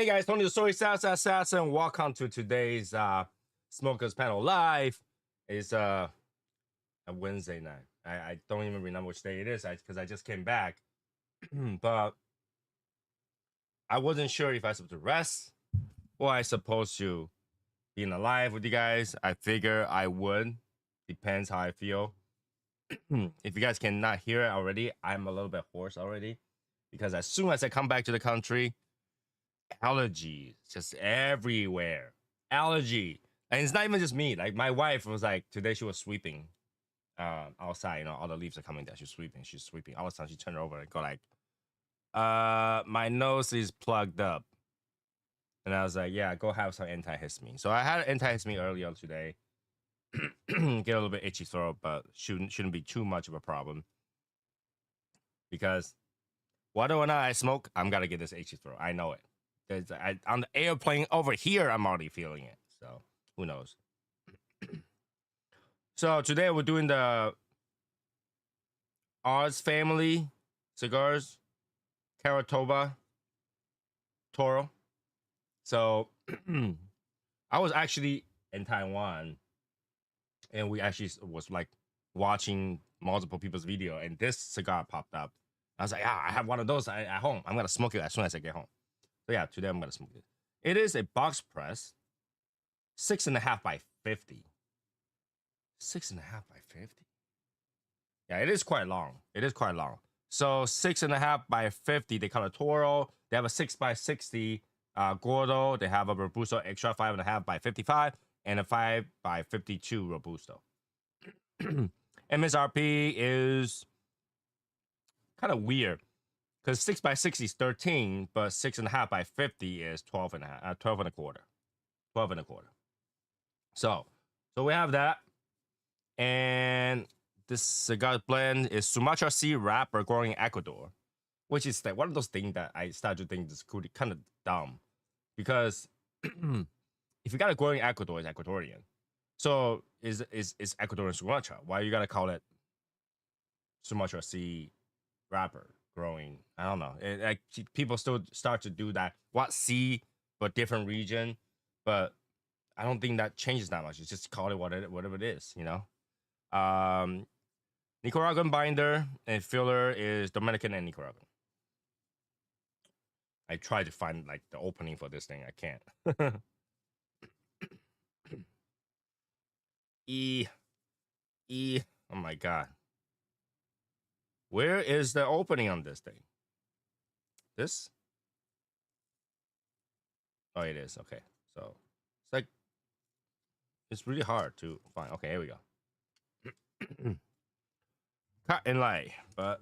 Hey guys, Tony the Soy Assassin. Welcome to today's Smokers Panel Live. It's a Wednesday night. I don't even remember which day it is because I just came back. But I wasn't sure if I was supposed to rest or I supposed to be in a live with you guys. I figure I would. Depends how I feel. If you guys cannot hear it already, I'm a little bit hoarse already because as soon as I come back to the country, allergies just everywhere. Allergy. And it's not even just me. Like my wife was like, today she was sweeping outside, you know, all the leaves are coming down. She's sweeping. All of a sudden she turned over and go like, my nose is plugged up. And I was like, yeah, go have some antihistamine. So I had antihistamine earlier today. Get a little bit itchy throat, but shouldn't be too much of a problem. Because whether or not I smoke, I'm gonna get this itchy throat. I know it. On the airplane over here, I'm already feeling it. So who knows? So today we're doing the Oz family cigars, Karatoba, Toro. So I was actually in Taiwan, and we actually was like watching multiple people's video, and this cigar popped up. I was like, I have one of those at home. I'm gonna smoke it as soon as I get home. So yeah, today I'm gonna smoke it. It is a box press, 6.5 by 50. 6.5 by 50. Yeah, it is quite long. So 6.5 by 50. They call it Toro. They have a 6 by 60 Gordo. They have a Robusto Extra 5.5 by 55 and a 5 by 52 Robusto. MSRP is kind of weird because 6 by 60 is 13, but 6.5 by 50 is 12 and a quarter. So we have that. And this cigar blend is Sumatra Sea wrapper growing in Ecuador, which is like one of those things that I started to think is kind of dumb. Because if you got a growing in Ecuador, it's Ecuadorian. So is Ecuadorian Sumatra? Why you gotta call it Sumatra Sea wrapper growing? I don't know. Like people still start to do that. What sea, but different region. But I don't think that changes that much. It's just call it whatever it is, you know. Nicaraguan binder and filler is Dominican and Nicaraguan. I tried to find like the opening for this thing. I can't. Oh my god. Where is the opening on this thing? This? Oh, it is. Okay. So it's like it's really hard to find. Okay, here we go. Cut and lay, but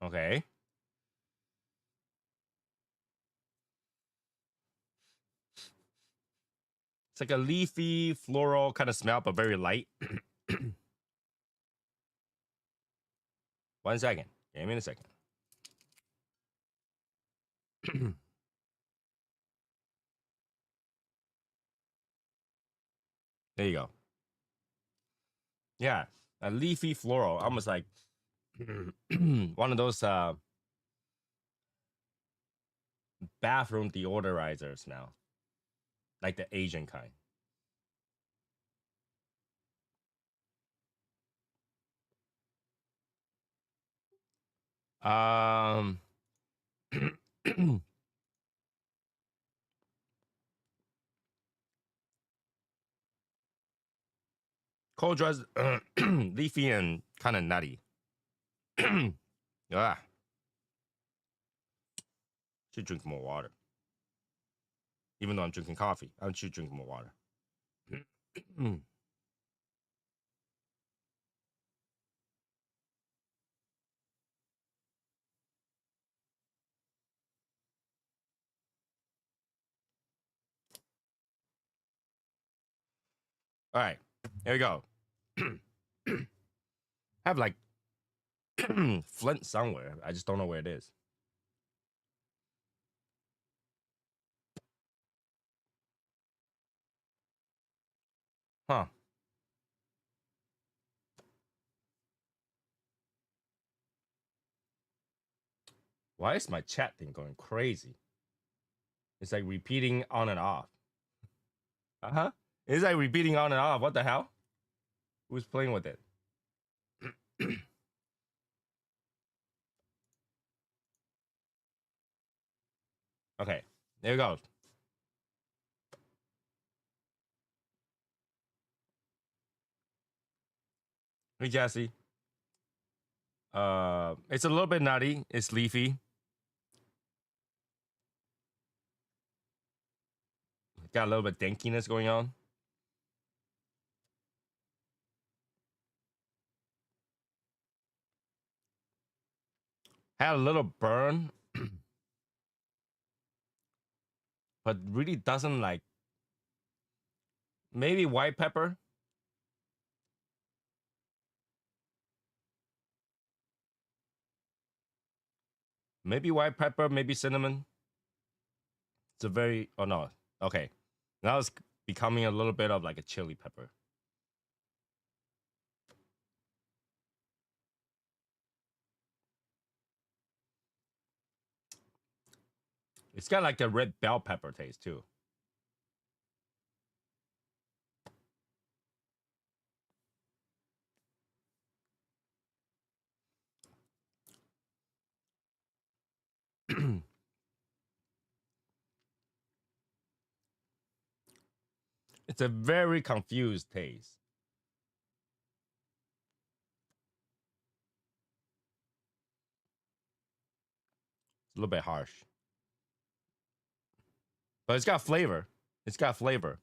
okay. It's like a leafy, floral kind of smell, but very light. 1 second. Give me a second. There you go. Yeah, a leafy floral, almost like one of those bathroom deodorizer smell, like the Asian kind. Um, cold draws, leafy and kind of nutty. Ah, should drink more water. Even though I'm drinking coffee, I should drink more water. All right, here we go. I have like Flint somewhere. I just don't know where it is. Huh. Why is my chat thing going crazy? It's like repeating on and off. Uh-huh. It's like repeating on and off. What the hell? Who's playing with it? Okay, there it goes. Hey, Jesse. It's a little bit nutty. It's leafy. Got a little bit dankiness going on. Had a little burn, but really doesn't like. Maybe white pepper. Maybe white pepper. Maybe cinnamon. It's a very. Oh no. Okay. Now it's becoming a little bit of like a chili pepper. It's got like a red bell pepper taste too. It's a very confused taste. It's a little bit harsh, but it's got flavor. It's got flavor.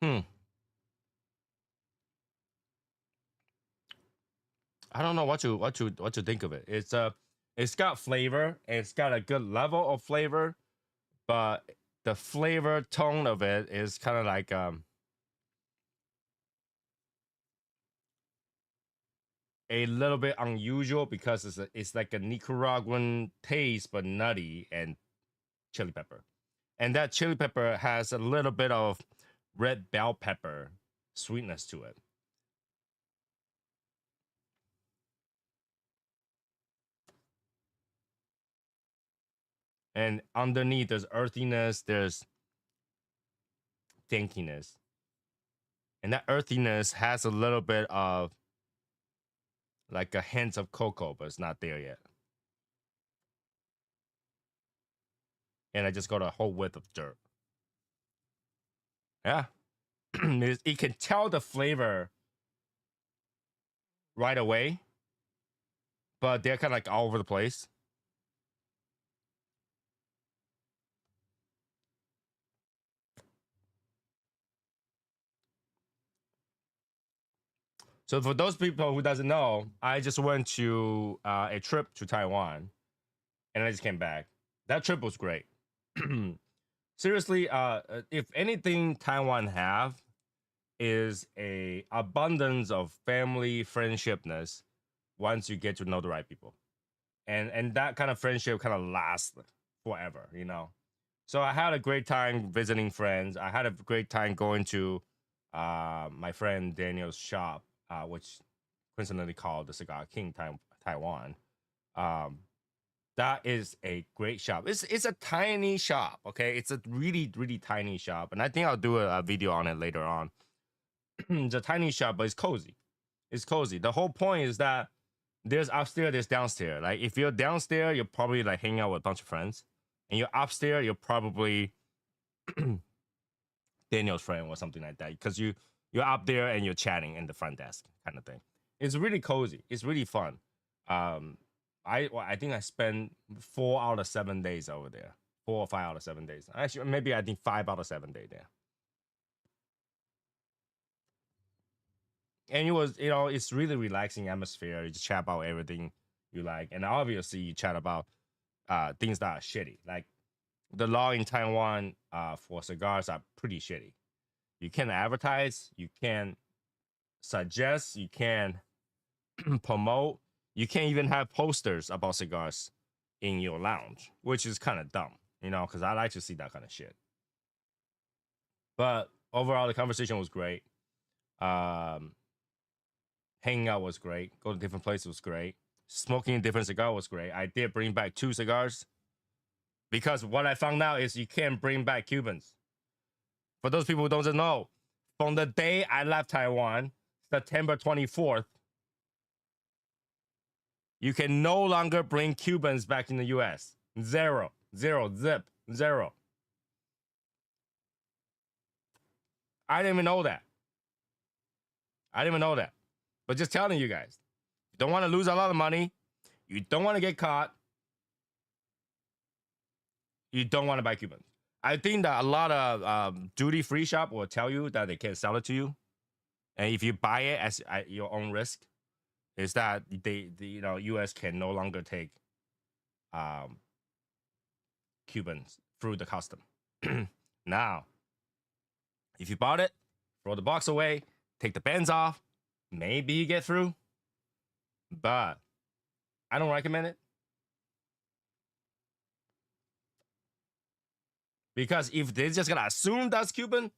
Hmm. I don't know what to think of it. It's got flavor. It's got a good level of flavor, but the flavor tone of it is kind of like a little bit unusual because it's like a Nicaraguan taste but nutty and chili pepper. And that chili pepper has a little bit of red bell pepper sweetness to it. And underneath there's earthiness, there's dankiness. And that earthiness has a little bit of like a hint of cocoa, but it's not there yet. And I just got a whole width of dirt. Yeah. You can tell the flavor right away, but they're kind of like all over the place. So for those people who doesn't know, I just went to a trip to Taiwan, and I just came back. That trip was great. Seriously, if anything Taiwan have is a abundance of family friendshipness once you get to know the right people, and that kind of friendship kind of lasts forever, you know. So I had a great time visiting friends. I had a great time going to my friend Daniel's shop, which coincidentally called the Cigar King Taiwan. Um, that is a great shop. It's a tiny shop, okay? It's a really tiny shop, and I think I'll do a video on it later on. It's a tiny shop, but it's cozy. It's cozy. The whole point is that there's upstairs, there's downstairs. Like if you're downstairs, you're probably like hanging out with a bunch of friends, and you're upstairs, you're probably Daniel's friend or something like that, because you're up there and you're chatting in the front desk kind of thing. It's really cozy. It's really fun. Um, I think I spent 4 out of 7 days over there. 4 or 5 out of 7 days. Actually, maybe I think 5 out of 7 days there. And it was, it's really relaxing atmosphere. You just chat about everything you like, and obviously you chat about things that are shitty. Like the law in Taiwan for cigars are pretty shitty. You can't advertise, you can't suggest, you can't promote, you can't even have posters about cigars in your lounge, which is kind of dumb, because I like to see that kind of shit. But overall, the conversation was great. Hanging out was great. Go to different places was great. Smoking a different cigar was great. I did bring back 2 cigars because what I found out is you can't bring back Cubans. For those people who don't know, from the day I left Taiwan, September 24th, you can no longer bring Cubans back in the US. Zero, zip, zero. I didn't even know that. But just telling you guys, you don't want to lose a lot of money. You don't want to get caught. You don't want to buy Cubans. I think that a lot of duty-free shop will tell you that they can't sell it to you. And if you buy it at your own risk, is that the US can no longer take Cubans through the custom. Now, if you bought it, throw the box away, take the bands off, maybe you get through, but I don't recommend it. Because if they're just gonna assume that's Cuban,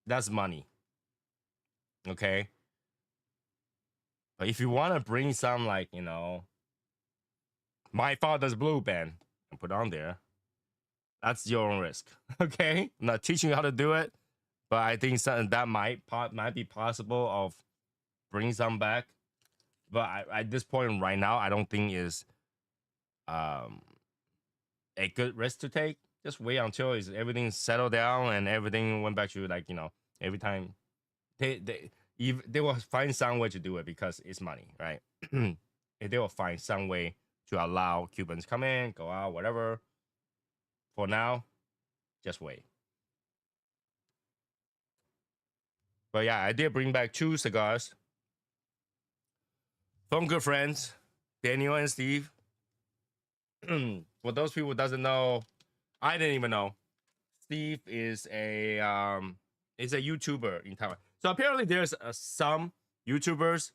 that's money. Okay? But if you wanna bring some, like, My Father's Blue band and put on there, that's your own risk. Okay? I'm not teaching you how to do it, but I think something that might be possible of bringing some back. But at this point right now, I don't think is a good risk to take. Just wait until everything settled down and everything went back to, like, every time they will find some way to do it because it's money, right? They will find some way to allow Cubans come in, go out, whatever. For now, just wait. But yeah, I did bring back 2 cigars from good friends, Daniel and Steve. For those people who doesn't know, I didn't even know. Steve is a YouTuber in Taiwan. So apparently there's some YouTubers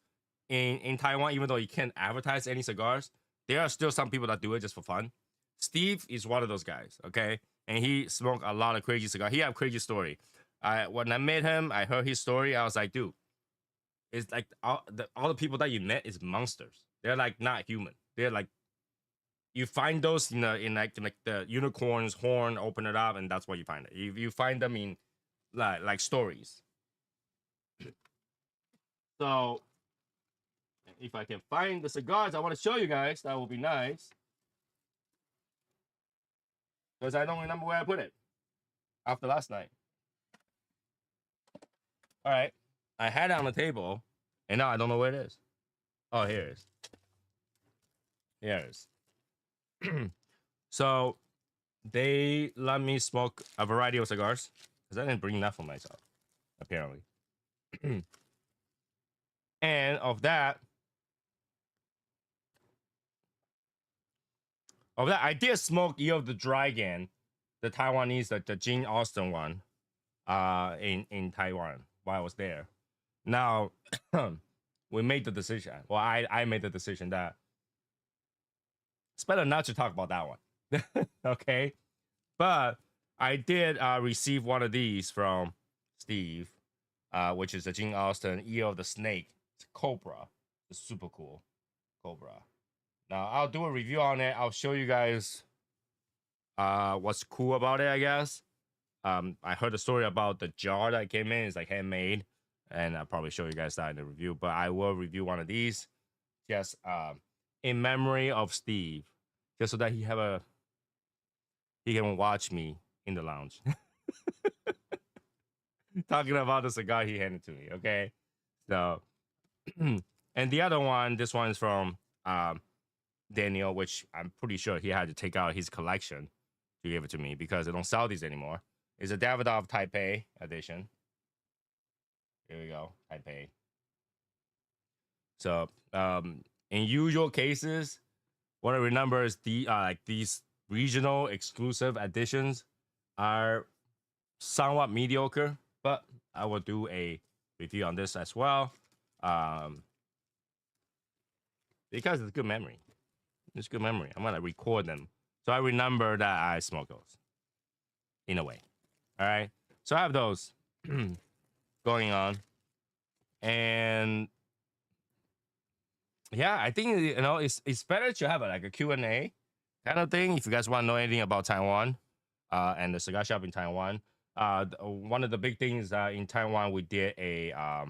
in Taiwan, even though you can't advertise any cigars. There are still some people that do it just for fun. Steve is one of those guys, okay? And he smoked a lot of crazy cigars. He have a crazy story. When I met him, I heard his story. I was like, dude, it's like all the people that you met is monsters. They're like not human. They're like, you find those in like the unicorn's horn, open it up, and that's where you find it. You find them in like stories. So if I can find the cigars I want to show you guys, that would be nice. Because I don't remember where I put it after last night. All right. I had it on the table, and now I don't know where it is. Oh, here it is. Here it is. So they let me smoke a variety of cigars because I didn't bring enough for myself, apparently. And of that, I did smoke Year of the Dragon, the Taiwanese, the Jing Austin one, in Taiwan while I was there. Now, we made the decision. Well, I made the decision that it's better not to talk about that one. Okay? But I did receive one of these from Steve, which is the Jing Austin Ear of the Snake. It's Cobra. It's super cool. Cobra. Now, I'll do a review on it. I'll show you guys what's cool about it, I guess. I heard a story about the jar that came in. It's like handmade. And I'll probably show you guys that in the review. But I will review one of these just in memory of Steve. Just so that he can watch me in the lounge. Talking about the cigar he handed to me, okay? So, and the other one, this one is from Daniel, which I'm pretty sure he had to take out his collection to give it to me because they don't sell these anymore. It's a Davidoff Taipei edition. Here we go, Taipei. So, in usual cases, what I remember is like these regional exclusive editions are somewhat mediocre, but I will do a review on this as well. Because it's good memory. It's good memory. I'm gonna record them so I remember that I smoke those in a way. All right. So I have those. going on. And yeah, I think it's better to have like a Q&A kind of thing if you guys want to know anything about Taiwan and the cigar shop in Taiwan. One of the big things in Taiwan, we did a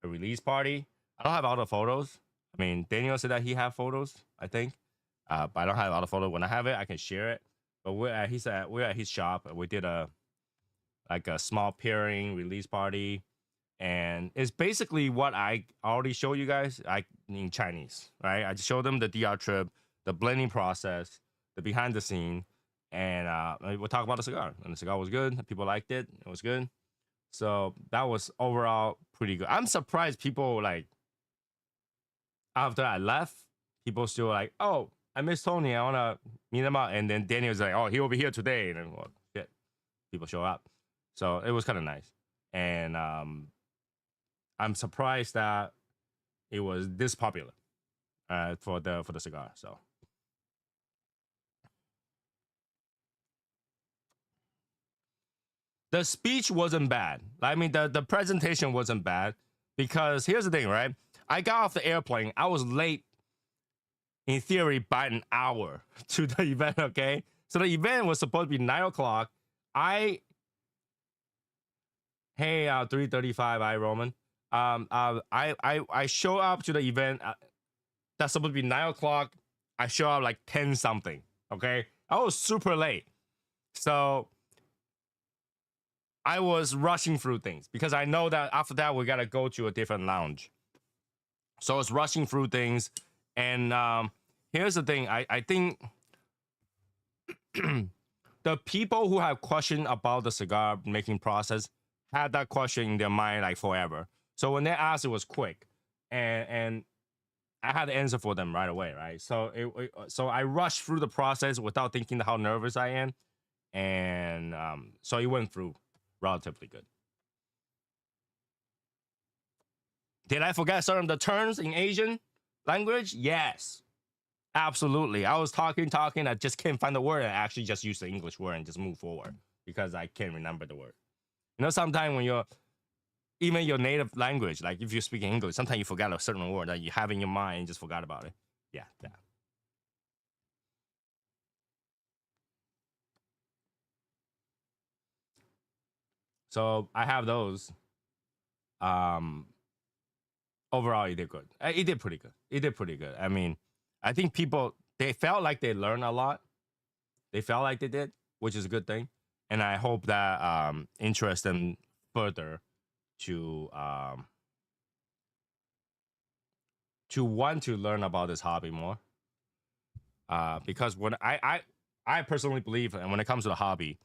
release party. I don't have all the photos. I mean, Daniel said that he have photos, I think, but I don't have all the photos. When I have it, I can share it. But we're at his shop, and we did a small pairing release party, and it's basically what I already showed you guys, in Chinese, right? I just showed them the DR trip, the blending process, the behind the scene, and we'll talk about the cigar. And the cigar was good. People liked it. It was good. So that was overall pretty good. I'm surprised people like after I left, people still like, oh, I miss Tony. I wanna meet him up. And then Daniel's like, oh, he'll be here today. And then well, shit, people show up. So it was kind of nice. And I'm surprised that it was this popular for the cigar. So the speech wasn't bad. I mean, the presentation wasn't bad because here's the thing, right? I got off the airplane. I was late, in theory, by an hour to the event. Okay, so the event was supposed to be 9 o'clock. Hey, 3:35. I Roman. I show up to the event. That's supposed to be 9 o'clock. I show up like 10 something. Okay, I was super late, so I was rushing through things because I know that after that we gotta go to a different lounge. So I was rushing through things, and here's the thing: I think the people who have question about the cigar making process had that question in their mind like forever. So when they asked, it was quick, and I had the answer for them right away, right? So I rushed through the process without thinking how nervous I am, and so it went through relatively good. Did I forget some of the terms in Asian language? Yes, absolutely. I was talking, I just can't find the word, and I actually just use the English word and just move forward because I can't remember the word. You know, sometimes when you're even your native language, like if you speak English, sometimes you forget a certain word that you have in your mind and just forgot about it. Yeah, yeah. So I have those. Um, Overall, it did good. It did pretty good. It did pretty good. I mean, I think people they felt like they learned a lot. They felt like they did, which is a good thing. And I hope that interests them further to want to learn about this hobby more. Because when I personally believe, and when it comes to the hobby,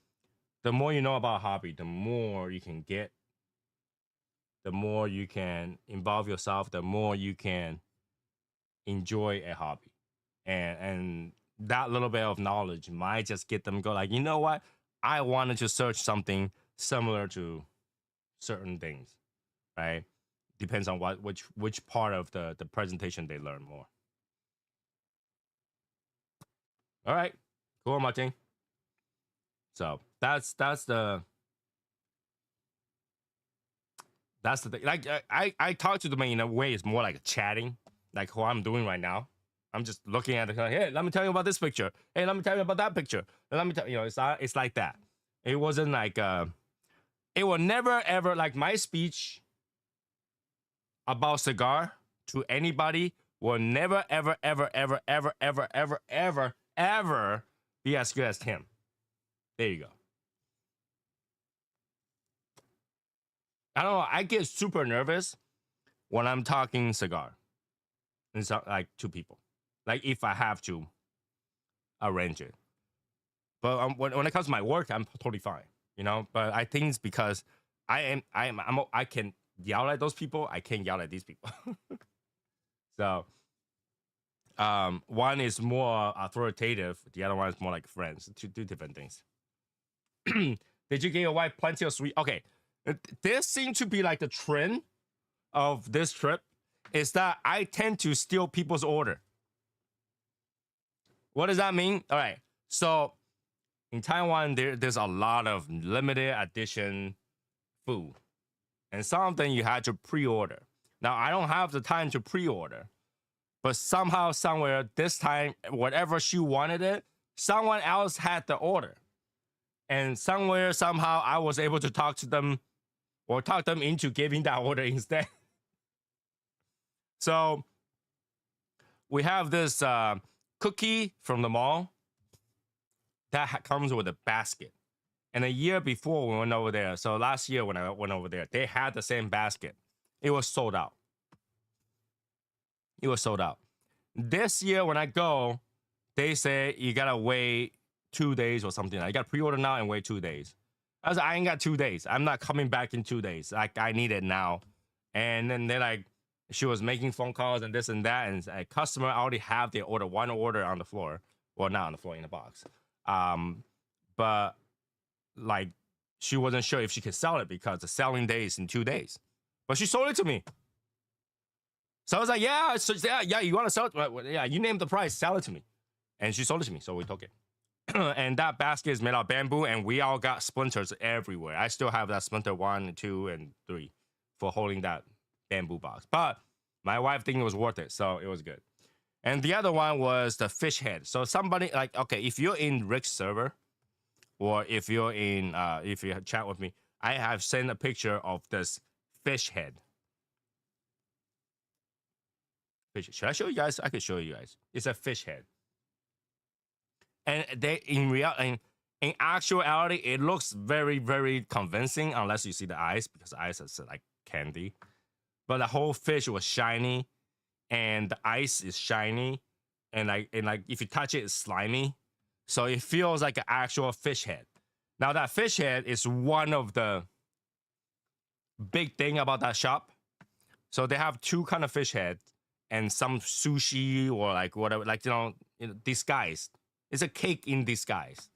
the more you know about a hobby, the more you can get, the more you can involve yourself, the more you can enjoy a hobby, and that little bit of knowledge might just get them go like, you know what, I wanted to search something similar to certain things, right? Depends on which part of the presentation they learn more. All right, cool, Martin. So that's the thing. Like I talk to them in a way it's more like chatting, like what I'm doing right now. I'm just looking at it. Like, hey, let me tell you about this picture. Hey, let me tell you about that picture. And let me tell you, it's like that. It wasn't like it will never ever like my speech about cigar to anybody will never ever ever ever ever ever ever ever ever be as good as him. There you go. I don't know. I get super nervous when I'm talking cigar and so, like to people. Like if I have to arrange it. But when it comes to my work, I'm totally fine, you know. But I think it's because I can yell at those people. I can't yell at these people. So one is more authoritative. The other one is more like friends. Two different things. Did you get your wife plenty of sweet? Okay, this seems to be like the trend of this trip. Is that I tend to steal people's order. What does that mean? All right, so in Taiwan, there's a lot of limited edition food, and some of them you had to pre-order. Now I don't have the time to pre-order, but somehow, somewhere, this time, whatever she wanted it, someone else had the order, and somewhere, somehow, I was able to talk to them or talk them into giving that order instead. So we have this cookie from the mall that comes with a basket. And a year before we went over there, so last year when I went over there, they had the same basket. It was sold out. It was sold out. This year when I go, they say you gotta wait 2 days or something. I got pre-order now and wait 2 days. I was like, I ain't got 2 days. I'm not coming back in 2 days. Like, I need it now. And then they're like, she was making phone calls and this and that, and a customer already have their order, one order on the floor. Well, not on the floor, in the box. But like, she wasn't sure if she could sell it because the selling day is in 2 days. But she sold it to me. So I was like, yeah, you want to sell it? Yeah, you name the price, sell it to me. And she sold it to me, so we took it. And that basket is made out of bamboo, and we all got splinters everywhere. I still have that splinter 1, 2, and 3 for holding that bamboo box. But my wife think it was worth it, so it was good. And the other one was the fish head. So somebody, like, okay, if you're in Rick's server, or if you're in, if you chat with me, I have sent a picture of this fish head. Should I show you guys? I could show you guys. It's a fish head. And they, in actuality, it looks very, very convincing unless you see the eyes, because the eyes is like candy. But the whole fish was shiny, and the ice is shiny, and like if you touch it, it's slimy. So it feels like an actual fish head. Now that fish head is one of the big thing about that shop. So they have 2 kind of fish heads and some sushi or like whatever, like, disguised. It's a cake in disguise.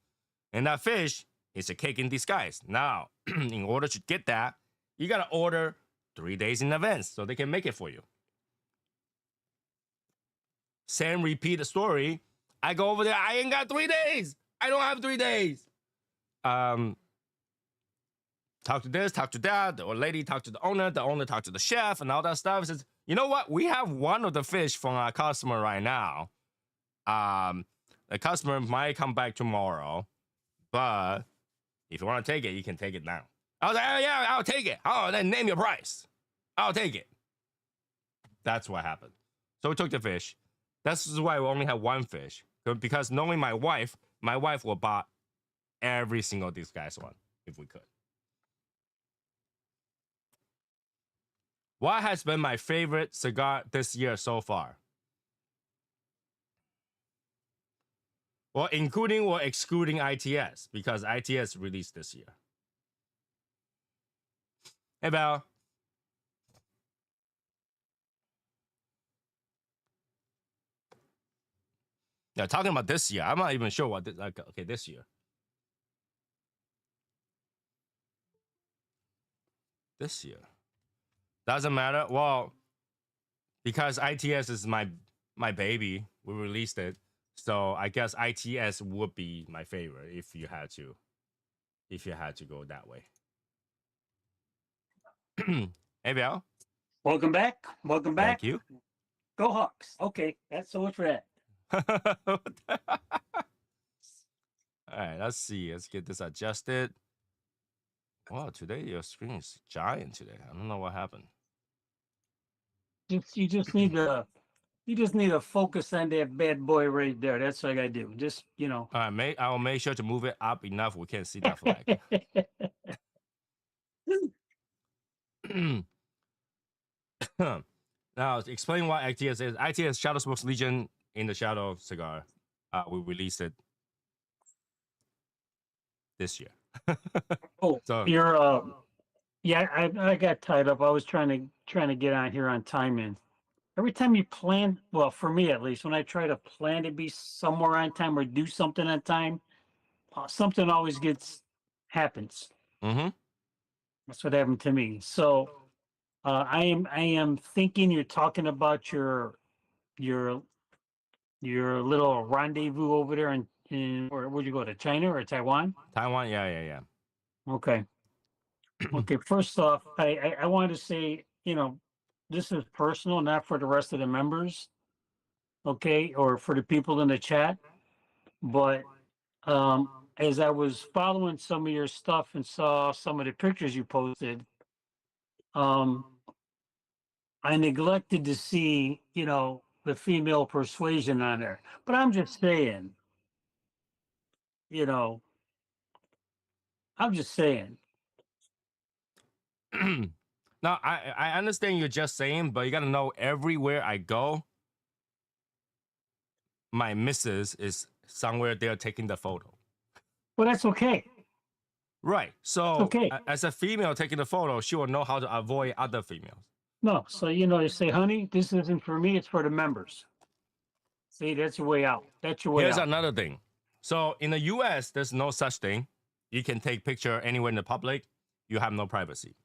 And that fish is a cake in disguise. Now, in order to get that, you gotta order 3 days in advance so they can make it for you. Same repeat story. I go over there, I ain't got 3 days. I don't have 3 days. Talk to this, talk to that. The lady talked to the owner talked to the chef, and all that stuff. It says, you know what? We have one of the fish from our customer right now. The customer might come back tomorrow, but if you want to take it, you can take it now. I was like, oh, yeah, I'll take it. Oh, then name your price. I'll take it. That's what happened. So we took the fish. This is why we only have 1 fish. Because knowing my wife will buy every single disguised one if we could. What has been my favorite cigar this year so far? Well, including or excluding ITS, because ITS released this year. Hey, Belle. Yeah, talking about this year, I'm not even sure what this, like, okay, this year. This year. Doesn't matter. Well, because ITS is my baby, we released it. So I guess ITS would be my favorite if you had to go that way. Hey, Bill. Welcome back. Welcome back. Thank you. Go Hawks. Okay, that's so much for that. All right, let's see. Let's get this adjusted. Wow, today your screen is giant today. I don't know what happened. You just need to focus on that bad boy right there. That's what I gotta do. Just, All right, I'll make sure to move it up enough we can't see that flag. Now, explain what ITS is. ITS Shadow Smokes Legion in the Shadow cigar. We released it this year. Oh, so you're yeah, I got tied up. I was trying to get on here on time, and every time you plan, well, for me at least, when I try to plan to be somewhere on time or do something on time, something always happens. Mm-hmm. That's what happened to me. So I am thinking you're talking about your little rendezvous over there in where would you go, to China or Taiwan? Taiwan, yeah. Okay. Okay, first off, I wanted to say, this is personal, not for the rest of the members, okay, or for the people in the chat. But as I was following some of your stuff and saw some of the pictures you posted, um, I neglected to see, the female persuasion on there. But I'm just saying, you know, I'm just saying. Now, I understand you're just saying, but you got to know everywhere I go, my missus is somewhere there taking the photo. Well, that's okay. Right. It's So, okay. as a female taking the photo, she will know how to avoid other females. No, so you say, honey, this isn't for me, it's for the members. See, that's your way out. That's your way Here's out. another thing. So, in the US, there's no such thing. You can take picture anywhere in the public. You have no privacy.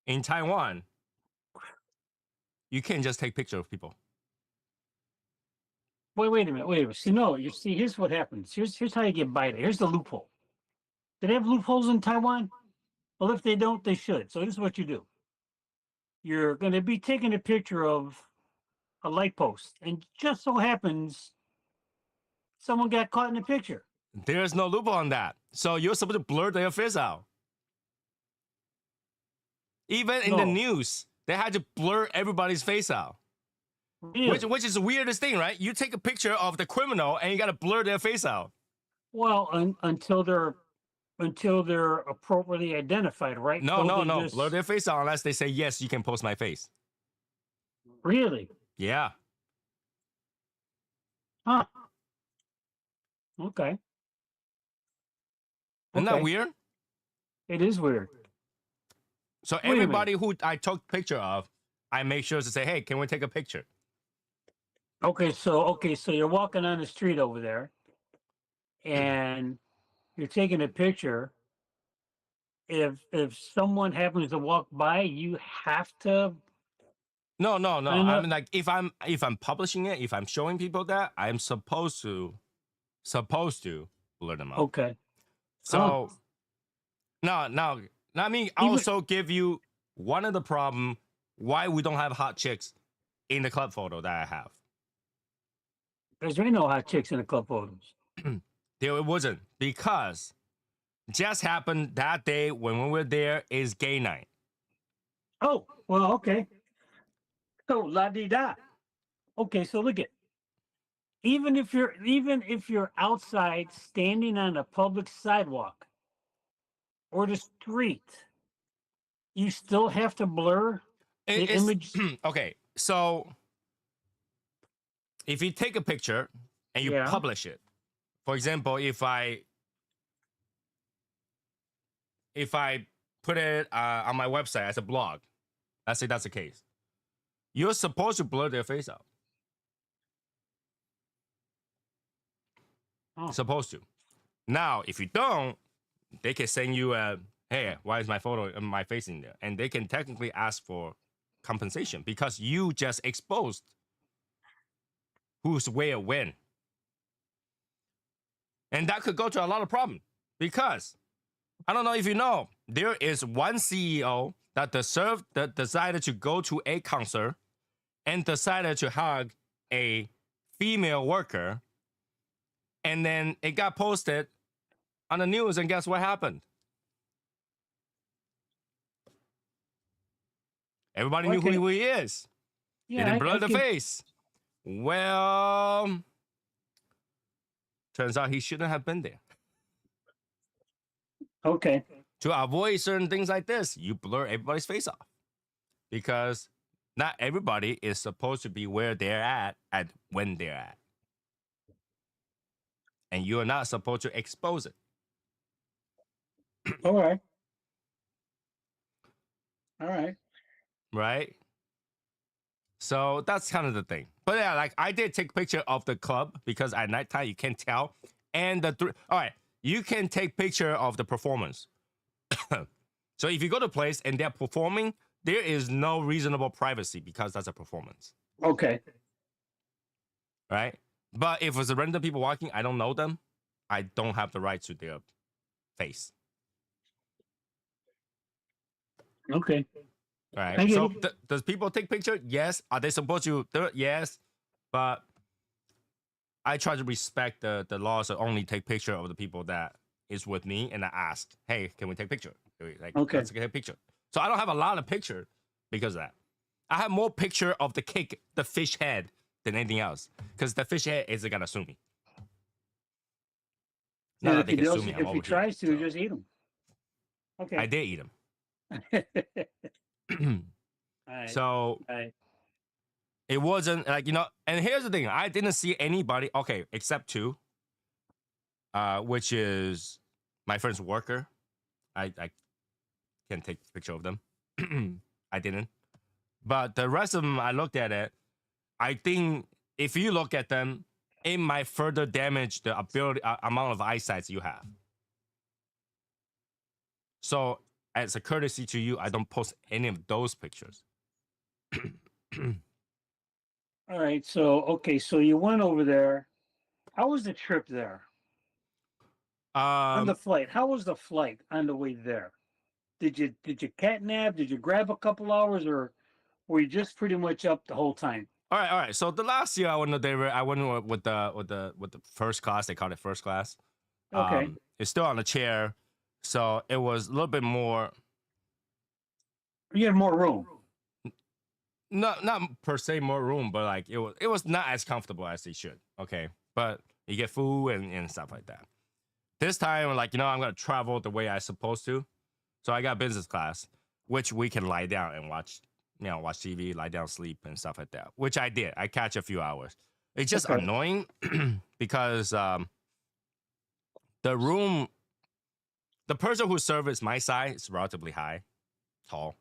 In Taiwan, you can't just take picture of people. Wait a minute. See, no, you see, here's what happens. Here's how you get by it. Here's the loophole. Do they have loopholes in Taiwan? Well, if they don't, they should. So this is what you do. You're going to be taking a picture of a light post, and just so happens someone got caught in the picture. There's no loophole on that. So you're supposed to blur their face out. Even in the No. news, they had to blur everybody's face out. Really? Which is the weirdest thing, right? You take a picture of the criminal and you got to blur their face out. Well, until they're appropriately identified, right? No, Don't they no. just- Blur their face out unless they say, yes, you can post my face. Really? Yeah. Huh. Okay. Isn't that Okay. weird? It is weird. So Wait a minute. everybody who I took picture of, I make sure to say, hey, can we take a picture? Okay, so you're walking on the street over there, and you're taking a picture. If someone happens to walk by, you have to. No. I'm I mean, like if I'm publishing it, if I'm showing people that, I'm supposed to blur them out. Okay. So now, let me also give you one of the problem why we don't have hot chicks in the club photo that I have. Because there ain't no hot chicks in the club photos. There it wasn't because just happened that day when we were there is gay night. Oh, well, okay. So la di da. Okay, so look at even if you're outside standing on a public sidewalk or the street, you still have to blur the image. Okay, so if you take a picture and you publish it, for example, if I put it on my website as a blog, let's say that's the case, you're supposed to blur their face out. Supposed to. Now, if you don't, they can send you a, hey, why is my photo, my face in there? And they can technically ask for compensation because you just exposed who's where when. And that could go to a lot of problems because I don't know if you know, there is one CEO that decided to go to a concert and decided to hug a female worker. And then it got posted on the news, and guess what happened? Everybody knew who he is. Yeah, didn't blur the face. Well, turns out he shouldn't have been there. Okay. To avoid certain things like this, you blur everybody's face off because not everybody is supposed to be where they're at when they're at. And you're not supposed to expose it. All right. Right. So that's kind of the thing. But yeah, like I did take a picture of the club because at nighttime you can't tell. And all right, you can take picture of the performance. So if you go to a place and they're performing, there is no reasonable privacy because that's a performance. Okay. Right? But if it's a random people walking, I don't know them, I don't have the right to their face. Okay. Right. I get So it. does people take picture? Yes. Are they supposed to do it? Yes. But I try to respect the laws to only take picture of the people that is with me, and I ask, hey, can we take picture? Like, Okay. let's get a picture. So I don't have a lot of picture because of that. I have more picture of the cake, the fish head, than anything else. Because the fish head isn't gonna sue me. Not And that they can sue me. I'm if he over here. tries to, So just eat them. I Okay. did eat them. All right. So All right. it wasn't like, you know, and here's the thing. I didn't see anybody, okay, except two, which is my friend's worker. I can't take a picture of them. I didn't. But the rest of them, I looked at it. I think if you look at them, it might further damage the ability amount of eyesight you have. So as a courtesy to you, I don't post any of those pictures. All right. So okay. So you went over there. How was the trip there on the Um, flight? How was the flight on the way there? Did you catnap? Did you grab a couple hours, or were you just pretty much up the whole time? all right. So the last year I went, I went with the first class. They call it first class. Okay. It's still on a chair, so it was a little bit more. You had more room. Not per se more room, but like it was not as comfortable as they should. Okay, but you get food and stuff like that. This time, like, you know, I'm gonna travel the way I supposed to, so I got business class, which we can lie down and watch, you know, watch TV, lie down, sleep, and stuff like that. Which I did. I catch a few hours. It's just Okay. annoying because the room, the person who serves my side is relatively high, tall,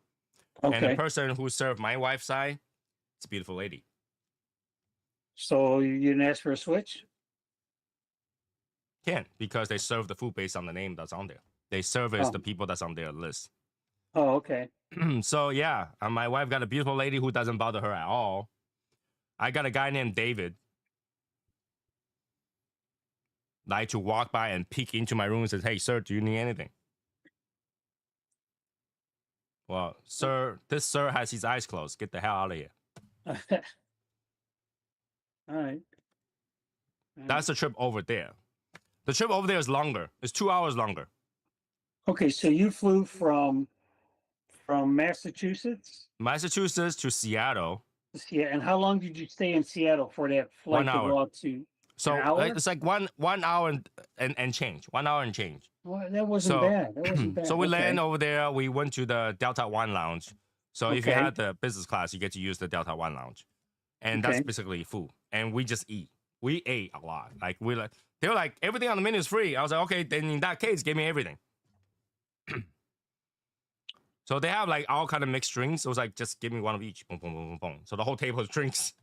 and the Okay. person who served my wife's side, it's a beautiful lady. So you didn't ask for a switch? Can't because they serve the food based on the name that's on there. They service Oh. the people that's on their list. Oh. Okay. So yeah, my wife got a beautiful lady who doesn't bother her at all. I got a guy named David, like to walk by and peek into my room and says, "Hey, sir, do you need anything?" Well, sir, this sir has his eyes closed. Get the hell out of here. All right. All right. That's the trip over there. The trip over there is longer. It's 2 hours longer. Okay. So you flew from Massachusetts? Massachusetts to Seattle, Yeah. And how long did you stay in Seattle for that 1 flight to hour. go out to an So hour? it's like one hour and change. 1 hour and change. Well, that wasn't So bad. That wasn't bad. so we Okay. land over there. We went to the Delta One lounge. So if you Okay. had the business class, you get to use the Delta One lounge, and that's Okay. basically food. And we just eat. We ate a lot. Like they were like everything on the menu is free. I was like, okay, then in that case, give me everything. So they have like all kind of mixed drinks. It was like just give me one of each. Boom, boom, boom, boom, boom. So the whole table is drinks.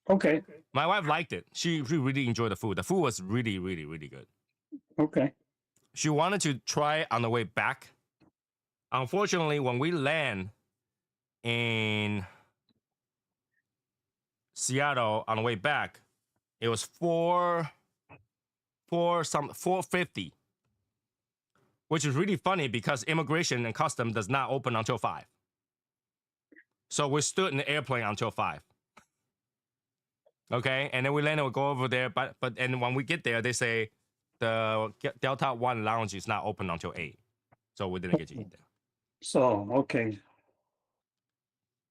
Okay. My wife liked it. She really enjoyed the food. The food was really, really, really good. Okay. She wanted to try it on the way back. Unfortunately, when we land in Seattle on the way back, it was 450, which is really funny because immigration and custom does not open until 5. So we stood in the airplane until 5. Okay, and then we landed. We go over there, but and when we get there, they say the Delta One lounge is not open until 8, so we didn't get to eat there. So okay.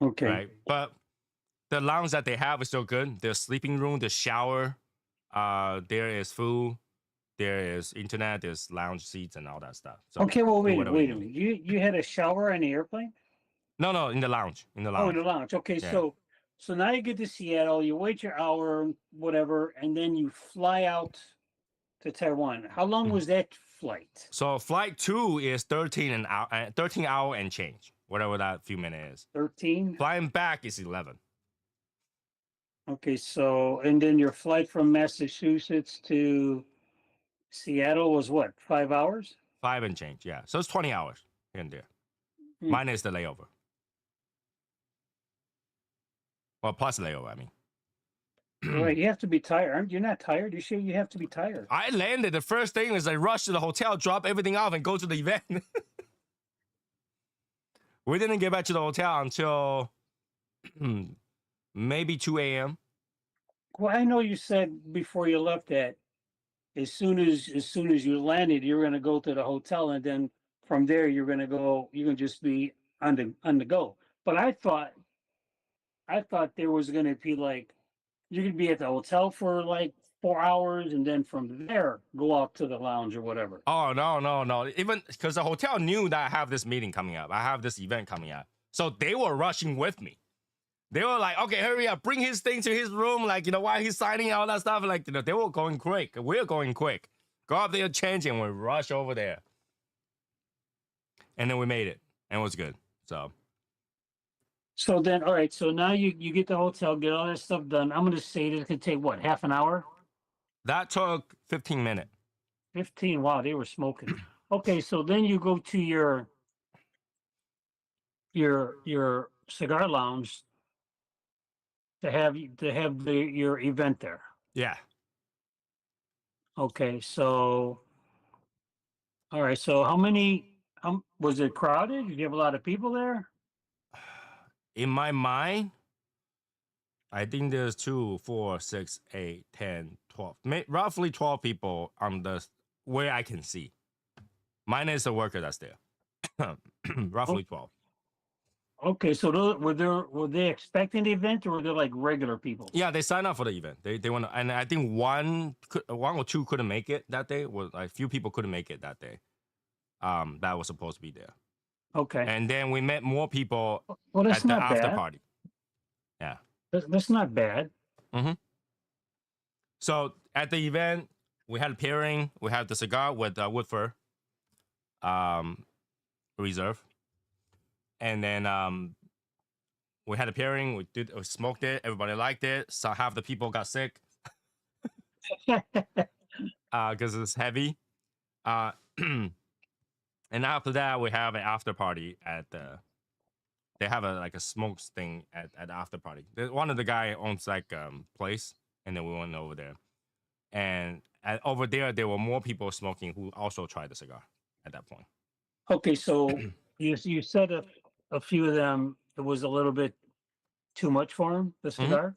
Okay. Right, but the lounge that they have is still good. There's sleeping room, there's shower, there is food, there is internet, there's lounge seats and all that stuff. So Okay. Well, do wait. whatever Wait you a need. minute. You had a shower on the airplane? No, in the lounge, in the Oh, in lounge. the lounge. Okay. Yeah. So now you get to Seattle. You wait your hour, whatever, and then you fly out to Taiwan. How long was that flight? So flight 2 is 13 hour and change, whatever that few minutes is. 13. Flying back is 11. Okay. So and then your flight from Massachusetts to Seattle was what? 5 hours? 5 and change, yeah. So it's 20 hours here and there. Hmm. Minus the layover. Well, plus layover, I mean. Right. You have to be tired. Aren't you not tired? You sure you have to be tired? I landed. The first thing is I rush to the hotel, drop everything off, and go to the event. We didn't get back to the hotel until maybe 2 a.m. Well, I know you said before you left that as soon as you landed, you're going to go to the hotel, and then from there you're going to just be on the go. But I thought there was going to be like you're going to be at the hotel for like 4 hours, and then from there go out to the lounge or whatever. Oh no! Even because the hotel knew that I have this meeting coming up, I have this event coming up, so they were rushing with me. They were like, "Okay, hurry up, bring his thing to his room." Like, while he's signing all that stuff, like, they were going quick. We're going quick. Go up there, change, and we rush over there, and then we made it, and it was good. So then, all right. So now you get the hotel, get all that stuff done. I'm going to say that it could take what, half an hour? That took 15 minutes. 15. Wow, they were smoking. Okay, so then you go to your cigar lounge to have your event there. Yeah. Okay, so all right. So how many? Was it crowded? Did you have a lot of people there? In my mind, I think there's 2, 4, 6, 8, 10, 12, roughly 12 people on the where I can see. Minus the worker that's there. Roughly 12. Okay, so were they expecting the event, or were they like regular people? Yeah, they signed up for the event. They want to, and I think one or two couldn't make it that day. Was like, a few people couldn't make it that day. That was supposed to be there. Okay. And then we met more people Well, that's at the not after bad. party. Yeah. That's not bad. Mm-hmm. So at the event, we had a pairing. We had the cigar with Woodford Reserve, and then we had a pairing. We smoked it. Everybody liked it. So half the people got sick because it's heavy. And after that, we have an after party at the. They have like a smoke thing at the after party. One of the guy owns like place, and then we went over there. And over there were more people smoking who also tried the cigar at that point. Okay, so you said a few of them, it was a little bit too much for them, the cigar.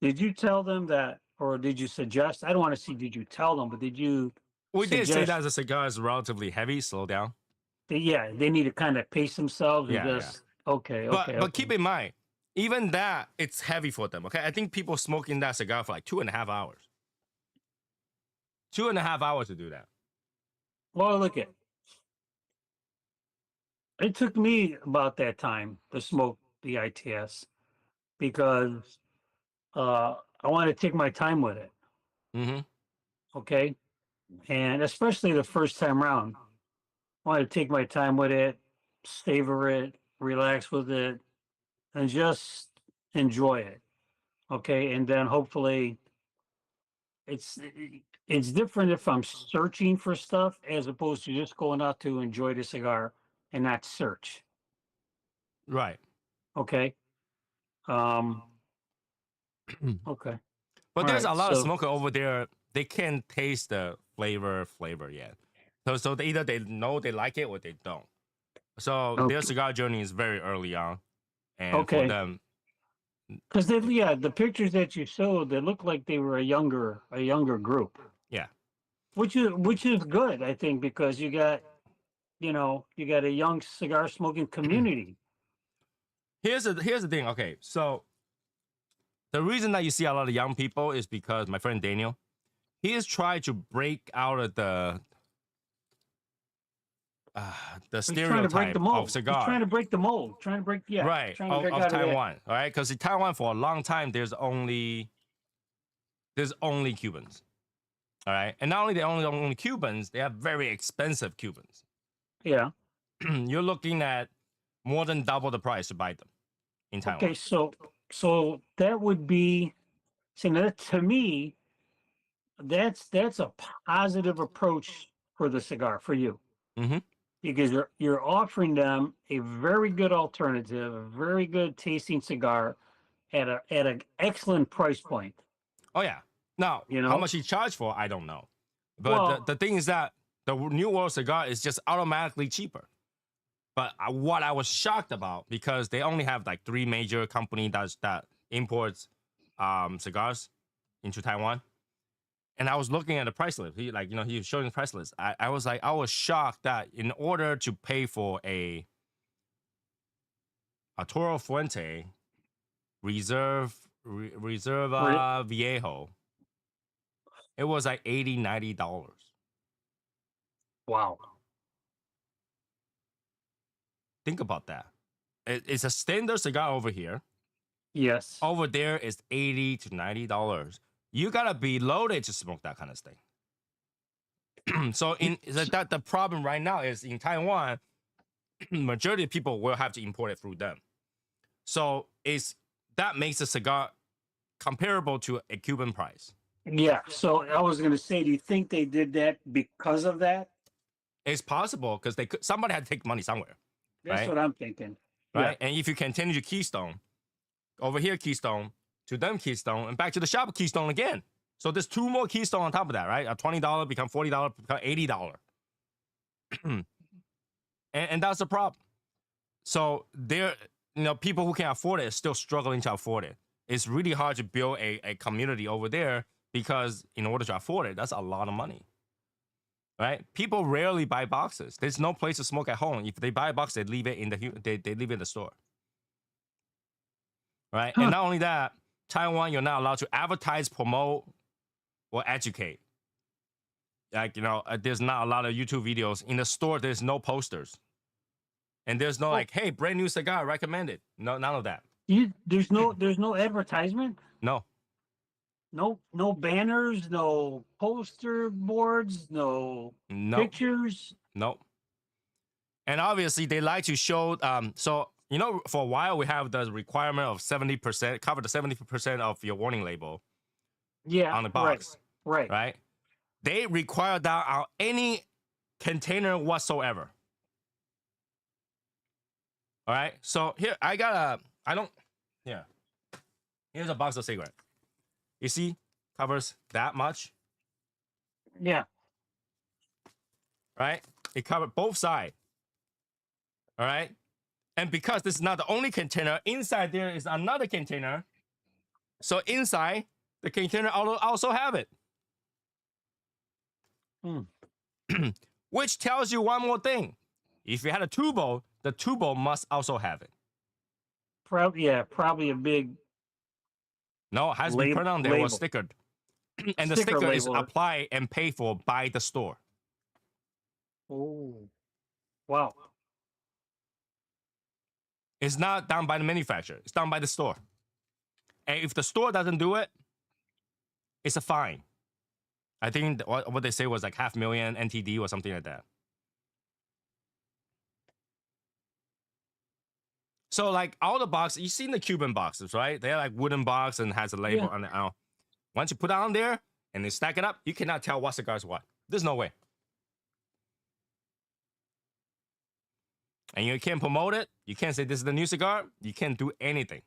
Did you tell them that, or did you suggest? I don't want to see. Did you tell them, but did you? We did say suggest that the cigar is relatively heavy. Slow down. Yeah, they need to kind of pace themselves and Yeah, just okay. But keep in mind, even that it's heavy for them. Okay, I think people smoking that cigar for like 2.5 hours. 2.5 hours to do that. Well, look at. It took me about that time to smoke the ITS because I want to take my time with it. Mm-hmm. Okay, and especially the first time around, I want to take my time with it, savor it, relax with it, and just enjoy it. Okay, and then hopefully it's it's different if I'm searching for stuff as opposed to just going out to enjoy the cigar and not search. Right. Okay. Um. Okay. But All there's right. a lot of So smoker over there. They can't taste the flavor yet. So either they know they like it or they don't. So their okay. cigar journey is very early on, and for Okay. them, Because the pictures that you showed, they look like they were a younger group, yeah. which is good, I think, because you got a young cigar smoking community. Here's the thing. Okay, so the reason that you see a lot of young people is because my friend Daniel, he is trying to break out of the He's trying to break stereotype the mold. of cigar. He's trying to break the mold. Trying to break, yeah. Right, Trying to break of out Taiwan. All right, because in Taiwan for a long time there's only Cubans. All right, and not only the only Cubans, they have very expensive Cubans. Yeah. You're looking at more than double the price to buy them in Taiwan. Okay, so that would be, see, that, to me, that's a positive approach for the cigar for you. Mm-hmm. Because you're offering them a very good alternative, a very good tasting cigar at an excellent price point. Oh yeah. Now, how much he charged for, I don't know. But Well, the thing is that the New World cigar is just automatically cheaper. But what I was shocked about, because they only have like 3 major company that imports cigars into Taiwan. And I was looking at the price list. He he was showing the price list. I was shocked that in order to pay for a Toro Fuente Re- Reserva Viejo, it was like $80-$90. Wow. Think about that. It's a standard cigar over here. Yes. Over there is $80 to $90. You gotta be loaded to smoke that kind of thing. So the problem right now is in Taiwan, majority of people will have to import it through them. So that makes a cigar comparable to a Cuban price. Yeah. So I was going to say, do you think they did that because of that? It's possible because somebody had to take money somewhere. That's right? what I'm thinking. Right. Yeah. And if you continue to Keystone, over here Keystone, to them Keystone, and back to the shop Keystone again. So there's 2 more Keystone on top of that, right? A $20 become $40, become $80. and that's the problem. So people who can afford it are still struggling to afford it. It's really hard to build a community over there because in order to afford it, that's a lot of money. Right? People rarely buy boxes. There's no place to smoke at home. If they buy a box, they leave it in the store. Right? Huh. And not only that, Taiwan, you're not allowed to advertise, promote, or educate. Like, there's not a lot of YouTube videos. In the store, there's no posters. And there's no hey, brand new cigar recommended. No, none of that. There's no advertisement? No. No banners, no poster boards, no pictures. Nope. And obviously they like to show so for a while we have the requirement of 70%, cover the 70% of your warning label. Yeah. On the box. Right. They require that on any container whatsoever. All right. So here here's a box of cigarette. You see, covers that much. Yeah. Right? It covered both sides. All right. And because this is not the only container, inside there is another container. So inside the container also have it. Which tells you one more thing. If you had a tubo, the tubo must also have it. Probably a big. No, it has to be put on there or stickered. And the sticker is applied and paid for by the store. Oh, wow. It's not done by the manufacturer. It's done by the store. And if the store doesn't do it, it's a fine. I think what they say was like $500,000 NTD or something like that. So like all the boxes, you've seen the Cuban boxes, right? They're like wooden box and has a label on it. Once you put it on there and they stack it up, you cannot tell what cigar is what. There's no way. And you can't promote it. You can't say this is the new cigar. You can't do anything.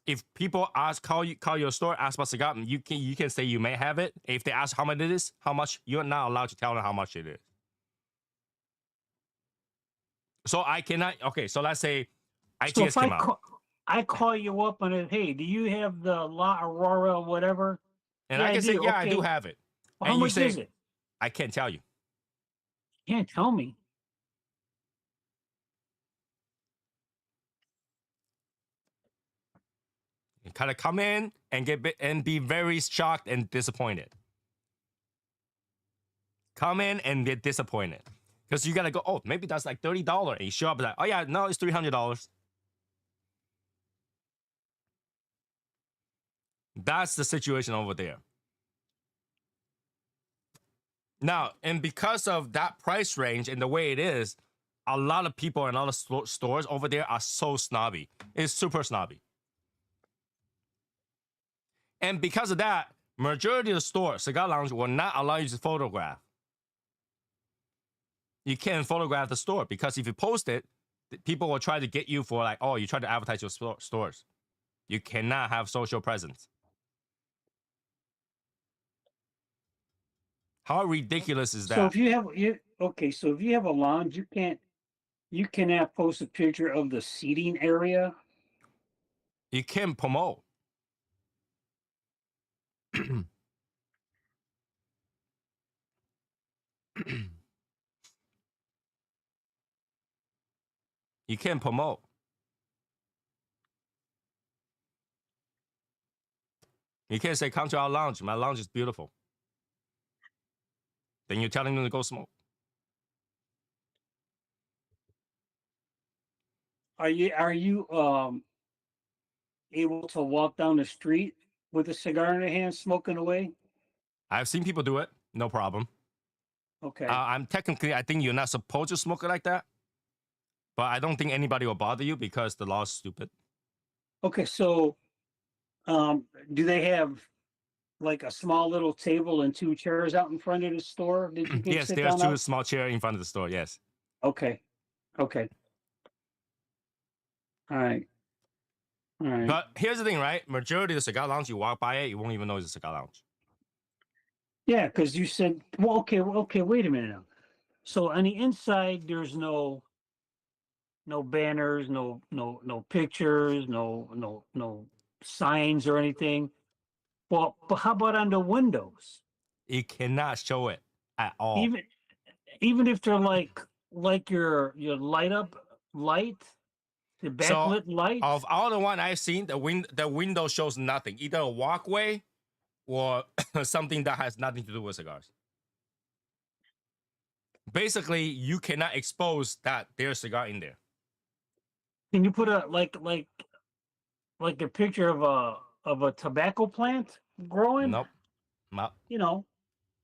If people call your store, ask about cigar, you can say you may have it. If they ask how much it is, you're not allowed to tell them how much it is. So I cannot. Okay, so let's say ITS came out. I call you up and hey, do you have the La Aurora whatever? And I can say, I do have it. Well, how much is it? I can't tell you. You can't tell me. You kind of come in and be very shocked and disappointed. Come in and get disappointed. Because you got to go, oh, maybe that's like $30. And you show up like, oh, yeah, no, it's $300. That's the situation over there. Now, and because of that price range and the way it is, a lot of people in other stores over there are so snobby. It's super snobby. And because of that, majority of the stores, cigar lounge, will not allow you to photograph. You can't photograph the store because if you post it, people will try to get you for like, oh, you try to advertise your stores. You cannot have social presence. How ridiculous is that? So if you have a lounge, you can't You cannot post a picture of the seating area. You can promote. You can promote. You can't say, come to our lounge. My lounge is beautiful. Then you're telling them to go smoke. Are you able to walk down the street with a cigar in your hand, smoking away? I've seen people do it. No problem. Okay. I'm technically, I think you're not supposed to smoke it like that. But I don't think anybody will bother you because the law is stupid. Okay, so do they have like a small little table and 2 chairs out in front of the store that you can Yes, sit there's down 2 on? small chairs in front of the store. Yes. Okay. Okay. All right. All right. But here's the thing, right? Majority of the cigar lounge, you walk by it, you won't even know it's a cigar lounge. Yeah, because you said, well, okay, wait a minute now. So on the inside, there's no banners, no pictures, no signs or anything. Well, but how about on the windows? You cannot show it at all. Even if they're like your light up light, the backlit light. Of all the one I've seen, the window shows nothing. Either a walkway or something that has nothing to do with cigars. Basically, you cannot expose that there's a cigar in there. Can you put a like a picture of a tobacco plant growing? Nope. Nope. You know.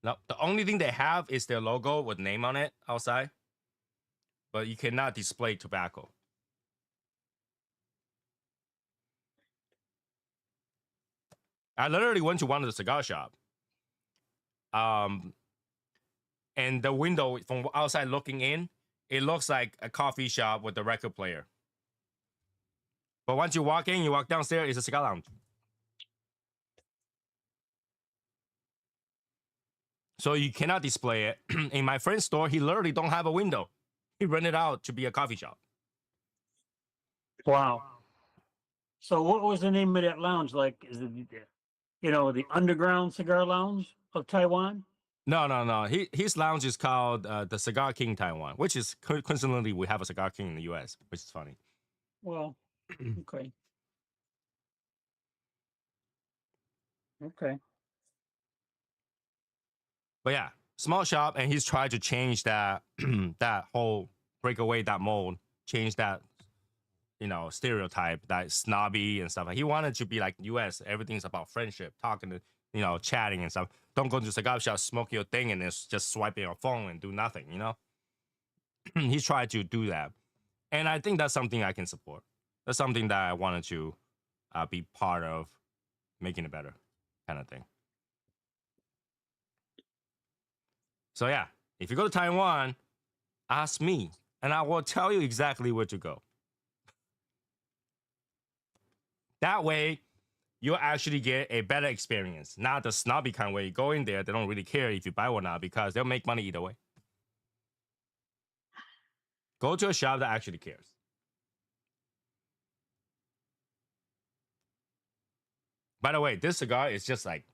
Nope. The only thing they have is their logo with name on it outside. But you cannot display tobacco. I literally went to one of the cigar shop. And the window from outside looking in, it looks like a coffee shop with a record player. But once you walk in, you walk downstairs, it's a cigar lounge. So you cannot display it. In my friend's store, he literally don't have a window. He rented out to be a coffee shop. Wow. So what was the name of that lounge? Like, is it, the underground cigar lounge of Taiwan? No. His lounge is called the Cigar King Taiwan, which is coincidentally we have a Cigar King in the U.S., which is funny. Well, okay. Okay. But yeah, small shop, and he's tried to change that that whole break away that mold, change that stereotype, that snobby and stuff. He wanted to be like U.S. Everything's about friendship, talking to chatting and stuff. Don't go to the cigar shop, smoke your thing, and then just swipe your phone and do nothing. He's tried to do that, and I think that's something I can support. That's something that I wanted to be part of, making it better, kind of thing. So yeah, if you go to Taiwan, ask me, and I will tell you exactly where to go. That way, you'll actually get a better experience, not the snobby kind where you go in there, they don't really care if you buy or not because they'll make money either way. Go to a shop that actually cares. By the way, this cigar is just like,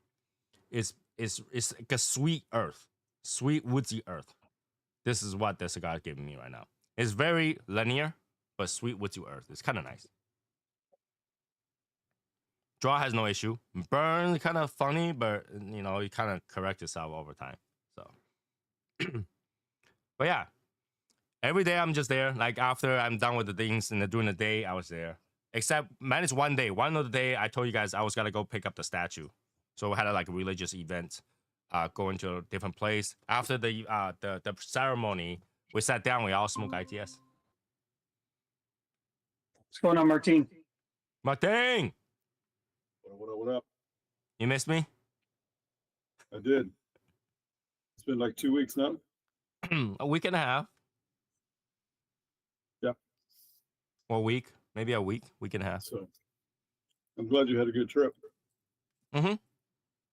it's like a sweet earth, sweet woodsy earth. This is what the cigar is giving me right now. It's very linear, but sweet woodsy earth. It's kind of nice. Draw has no issue. Burn kind of funny, but you kind of correct yourself over time. So, but yeah, every day I'm just there. Like after I'm done with the things and during the day, I was there. Except minus one day. One of the day I told you guys I was gonna go pick up the statue. So we had a religious event, going to a different place. After the ceremony, we sat down. We all smoked ITS. What's going on, Martin? Martin. What up? You missed me? I did. It's been like 2 weeks now. A week and a half. Yeah. Or a week. Maybe a week and a half. So I'm glad you had a good trip. Mm-hmm.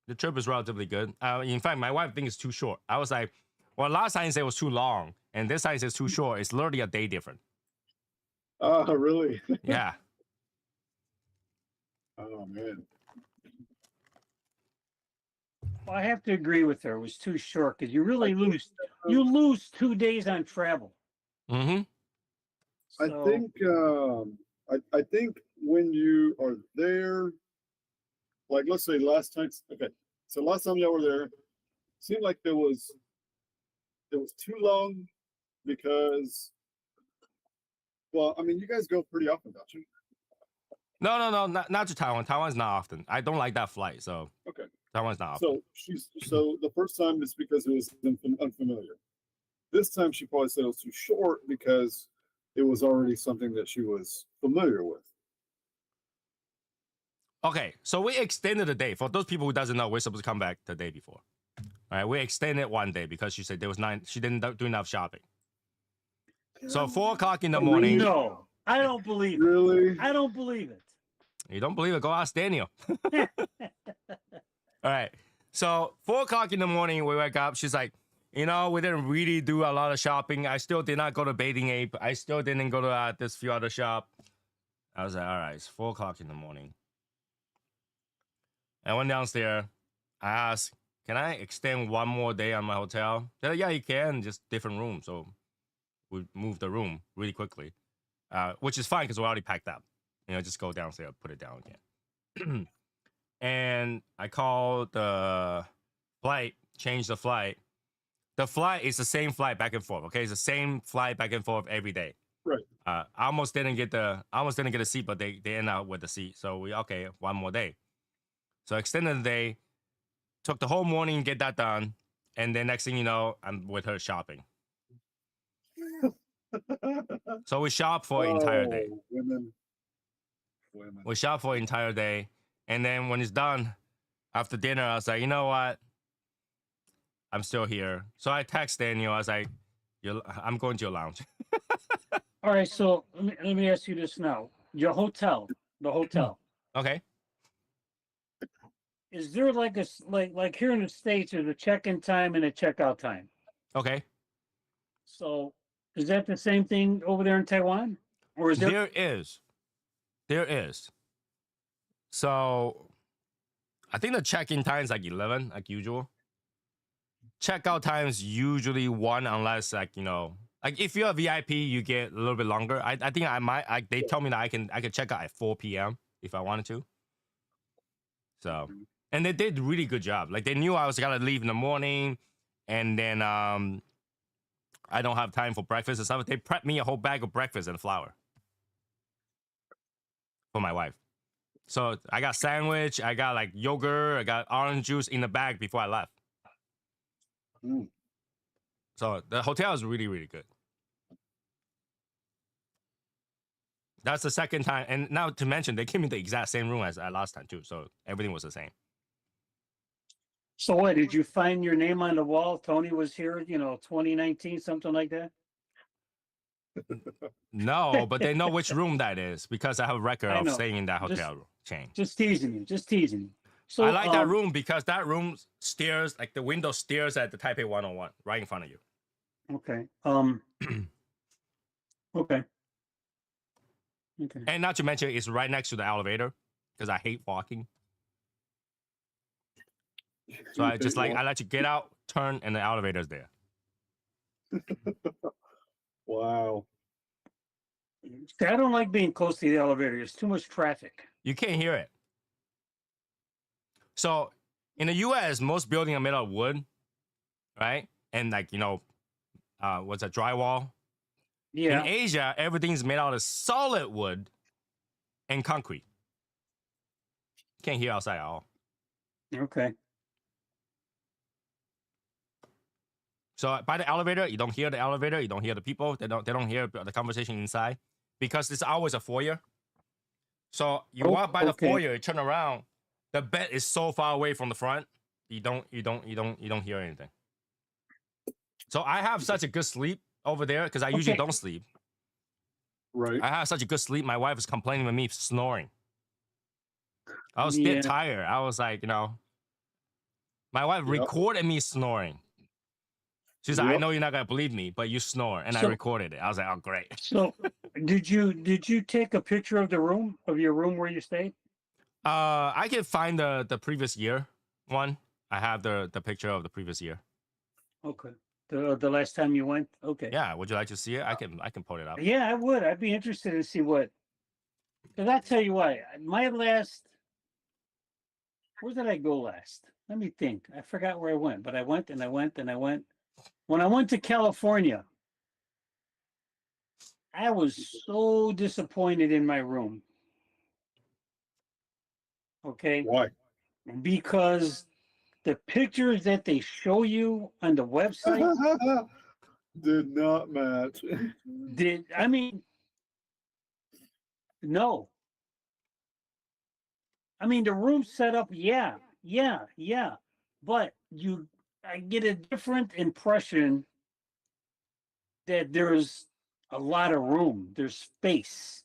The trip is relatively good. In fact, my wife thinks it's too short. I was like, well, last time it said it was too long, and this time it says too short. It's literally a day different. Oh, really? Yeah. Oh man. Well, I have to agree with her. It was too short because you I really think, lose 2 days on travel. Mm-hmm. I So think I think when you are there, like let's say last time, okay, so last time y'all were there, seemed like it was too long because, well, I mean, you guys go pretty often, don't you? No, not to Taiwan. Taiwan's not often. I don't like that flight, so Okay. Taiwan's not often. So the first time is because it was unfamiliar. This time she probably said it was too short because it was already something that she was familiar with. Okay, so we extended the day. For those people who doesn't know, we're supposed to come back the day before. All right, we extended one day because she said there was 9. She didn't do enough shopping. So 4 o'clock in the morning. no, I don't believe it. Really? I don't believe it. You don't believe it? Go ask Daniel. All right. So 4 o'clock in the morning, we wake up. She's like, we didn't really do a lot of shopping. I still did not go to Bathing Ape. I still didn't go to this few other shop. I was like, all right, it's 4 o'clock in the morning. I went downstairs. I asked, can I extend one more day on my hotel? They're like, yeah, you can, just different room. So we moved the room really quickly, which is fine because we already packed up. Just go downstairs, put it down again. And I called the flight, changed the flight. The flight is the same flight back and forth. Okay, it's the same flight back and forth every day. Right. I almost didn't get a seat, but they end up with the seat. So okay, one more day. So extended the day, took the whole morning, get that done, and then next thing you know, I'm with her shopping. So we shop for an entire day. Women. We shop for an entire day, and then when it's done, after dinner, I was like, you know what? I'm still here. So I text Daniel. I was like, I'm going to your lounge. All right, so let me ask you this now. Your hotel, the hotel, Okay. is there like like here in the States, there's a check-in time and a checkout time. Okay. So is that the same thing over there in Taiwan? Or is there There is. So I think the check-in time is like 11, like usual. Checkout time is usually 1, unless like if you're a VIP, you get a little bit longer. I think I might. They tell me that I can check out at 4 p.m. if I wanted to. So, and they did really good job. Like they knew I was gonna leave in the morning, and then I don't have time for breakfast and stuff. They prepped me a whole bag of breakfast and flour for my wife. So I got sandwich, I got like yogurt, I got orange juice in the bag before I left. Mm. So the hotel is really, really good. That's the second time. And now to mention, they gave me the exact same room as last time too. So everything was the same. So what, did you find your name on the wall? Tony was here, 2019, something like that? No, but they know which room that is because I have a record I of know. staying in that hotel chain. Just teasing you, just teasing you. So I like that room because that room stares, like the window stares at the Taipei 101 right in front of you. Okay. Okay. Okay. And not to mention, it's right next to the elevator because I hate walking. So I let you get out, turn, and the elevator's there. Wow. See, I don't like being close to the elevator. There's too much traffic. You can't hear it. So in the US, most buildings are made out of wood, right? And like, what's that, drywall? Yeah. In Asia, everything's made out of solid wood and concrete. Can't hear outside at all. Okay. So by the elevator, you don't hear the elevator, you don't hear the people, they don't hear the conversation inside because it's always a foyer. So you walk by the foyer, you turn around, the bed is so far away from the front, you don't hear anything. So I have such a good sleep over there because I usually don't sleep. Right. I have such a good sleep. My wife was complaining with me snoring. I was dead tired. I was like, my wife recorded me snoring. She's like, I Yep. know you're not gonna believe me, but you snore, and I So- recorded it. I was like, oh great. So, did you take a picture of your room where you stayed? I can find the previous year one. I have the picture of the previous year. Okay. The last time you went? Okay. Yeah, would you like to see it? I can pull it up. Yeah, I would. I'd be interested to see what. Because I tell you what, my last. Where did I go last? Let me think. I forgot where I went, but I went and I went and I went. When I went to California, I was so disappointed in my room. Okay. Why? Because the pictures that they show you on the website Did not match. I mean, no. I mean, the room set up, yeah. But I get a different impression that there's a lot of room, there's space,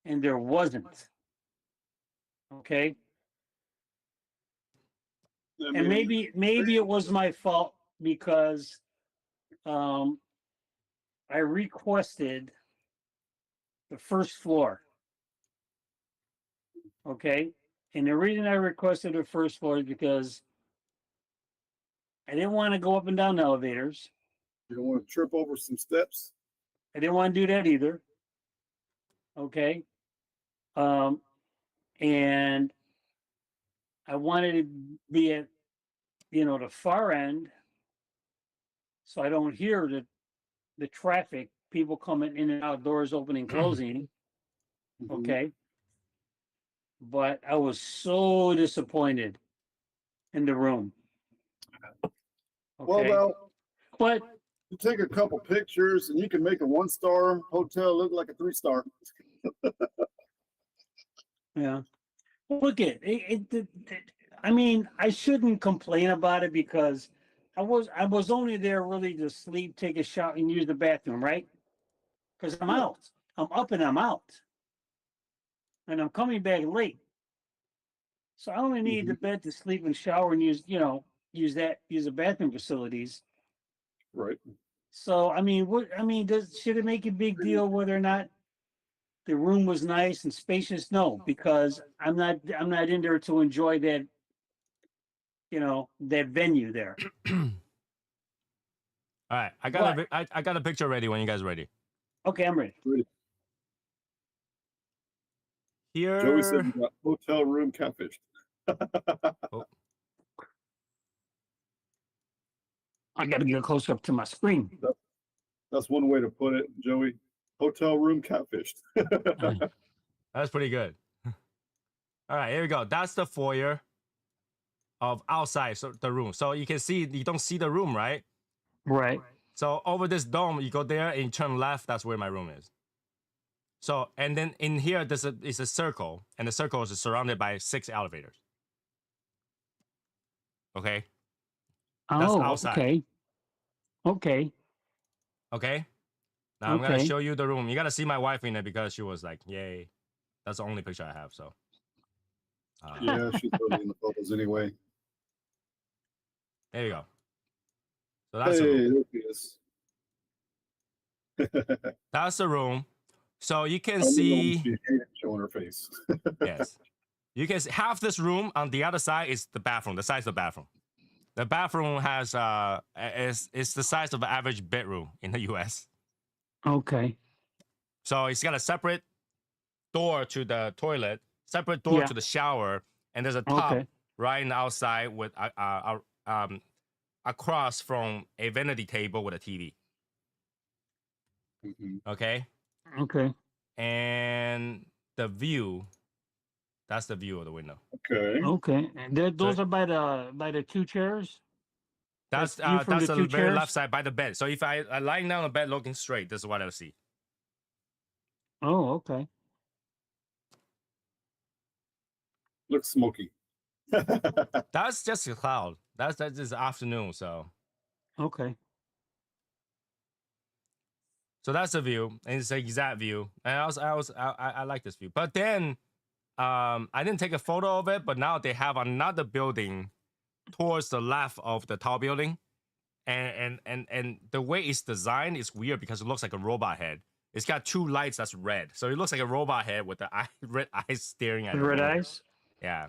and there wasn't. Okay. I And mean, maybe it was my fault because I requested the first floor. Okay. And the reason I requested the first floor is because I didn't want to go up and down elevators. you don't want to trip over some steps. I didn't want to do that either. Okay. And I wanted to be at, the far end so I don't hear the traffic, people coming in and out, doors opening, closing. Mhm. Okay. But I was so disappointed in the room. Well, Okay. now But you take a couple pictures and you can make a 1-star hotel look like a 3-star. yeah, look I mean, I shouldn't complain about it because I was only there really to sleep, take a shower, and use the bathroom, right? Because I'm Yeah. out. I'm up and I'm out. And I'm coming back late. So I only need the bed to sleep and shower and use the bathroom facilities. Right. So I mean, should it make a big deal whether or not the room was nice and spacious? No, because I'm not in there to enjoy that, that venue there. All right, What? I got a picture ready when you guys are ready. Okay, I'm ready. Here. Joey said you got hotel room catfish. Oh, I got to get close up to my screen. That's one way to put it, Joey. Hotel room catfish. that's pretty good. All right, here we go. That's the foyer of outside the room. So you can see, you don't see the room, right? Right. So over this dome, you go there and you turn left. That's where my room is. So, and then in here, it's a circle, and the circle is surrounded by 6 elevators. Okay. That's Oh, outside. okay. Okay. Okay. Now I'm gonna Okay. show you the room. You gotta see my wife in it because she was like, "Yay!" That's the only picture I have. So. Yeah, she's really in the bubbles anyway. There you go. So that's the Hey, room. there she is. That's the room. So you can I don't know, see. she hated showing her face. Yes. You can see half this room on the other side is the bathroom, the size of the bathroom. The bathroom has is the size of an average bedroom in the US. Okay. So it's got a separate door to the toilet, separate door Yeah. to the shower, and there's a tub Okay. right in the outside with across from a vanity table with a TV. Mhm. Okay. Okay. And the view, that's the view of the window. Okay. Okay. And those are by the 2 chairs. That's view from that's the the 2 very chairs? left side by the bed. So if I lying down on the bed looking straight, this is what I see. Oh, okay. Looks smoky. That's just a cloud. That's just afternoon. So Okay. that's the view, and it's the exact view. And I like this view. But then I didn't take a photo of it, but now they have another building towards the left of the tall building, and the way it's designed is weird because it looks like a robot head. It's got two lights that's red, so it looks like a robot head with the red eyes staring at The the red room. eyes. Yeah.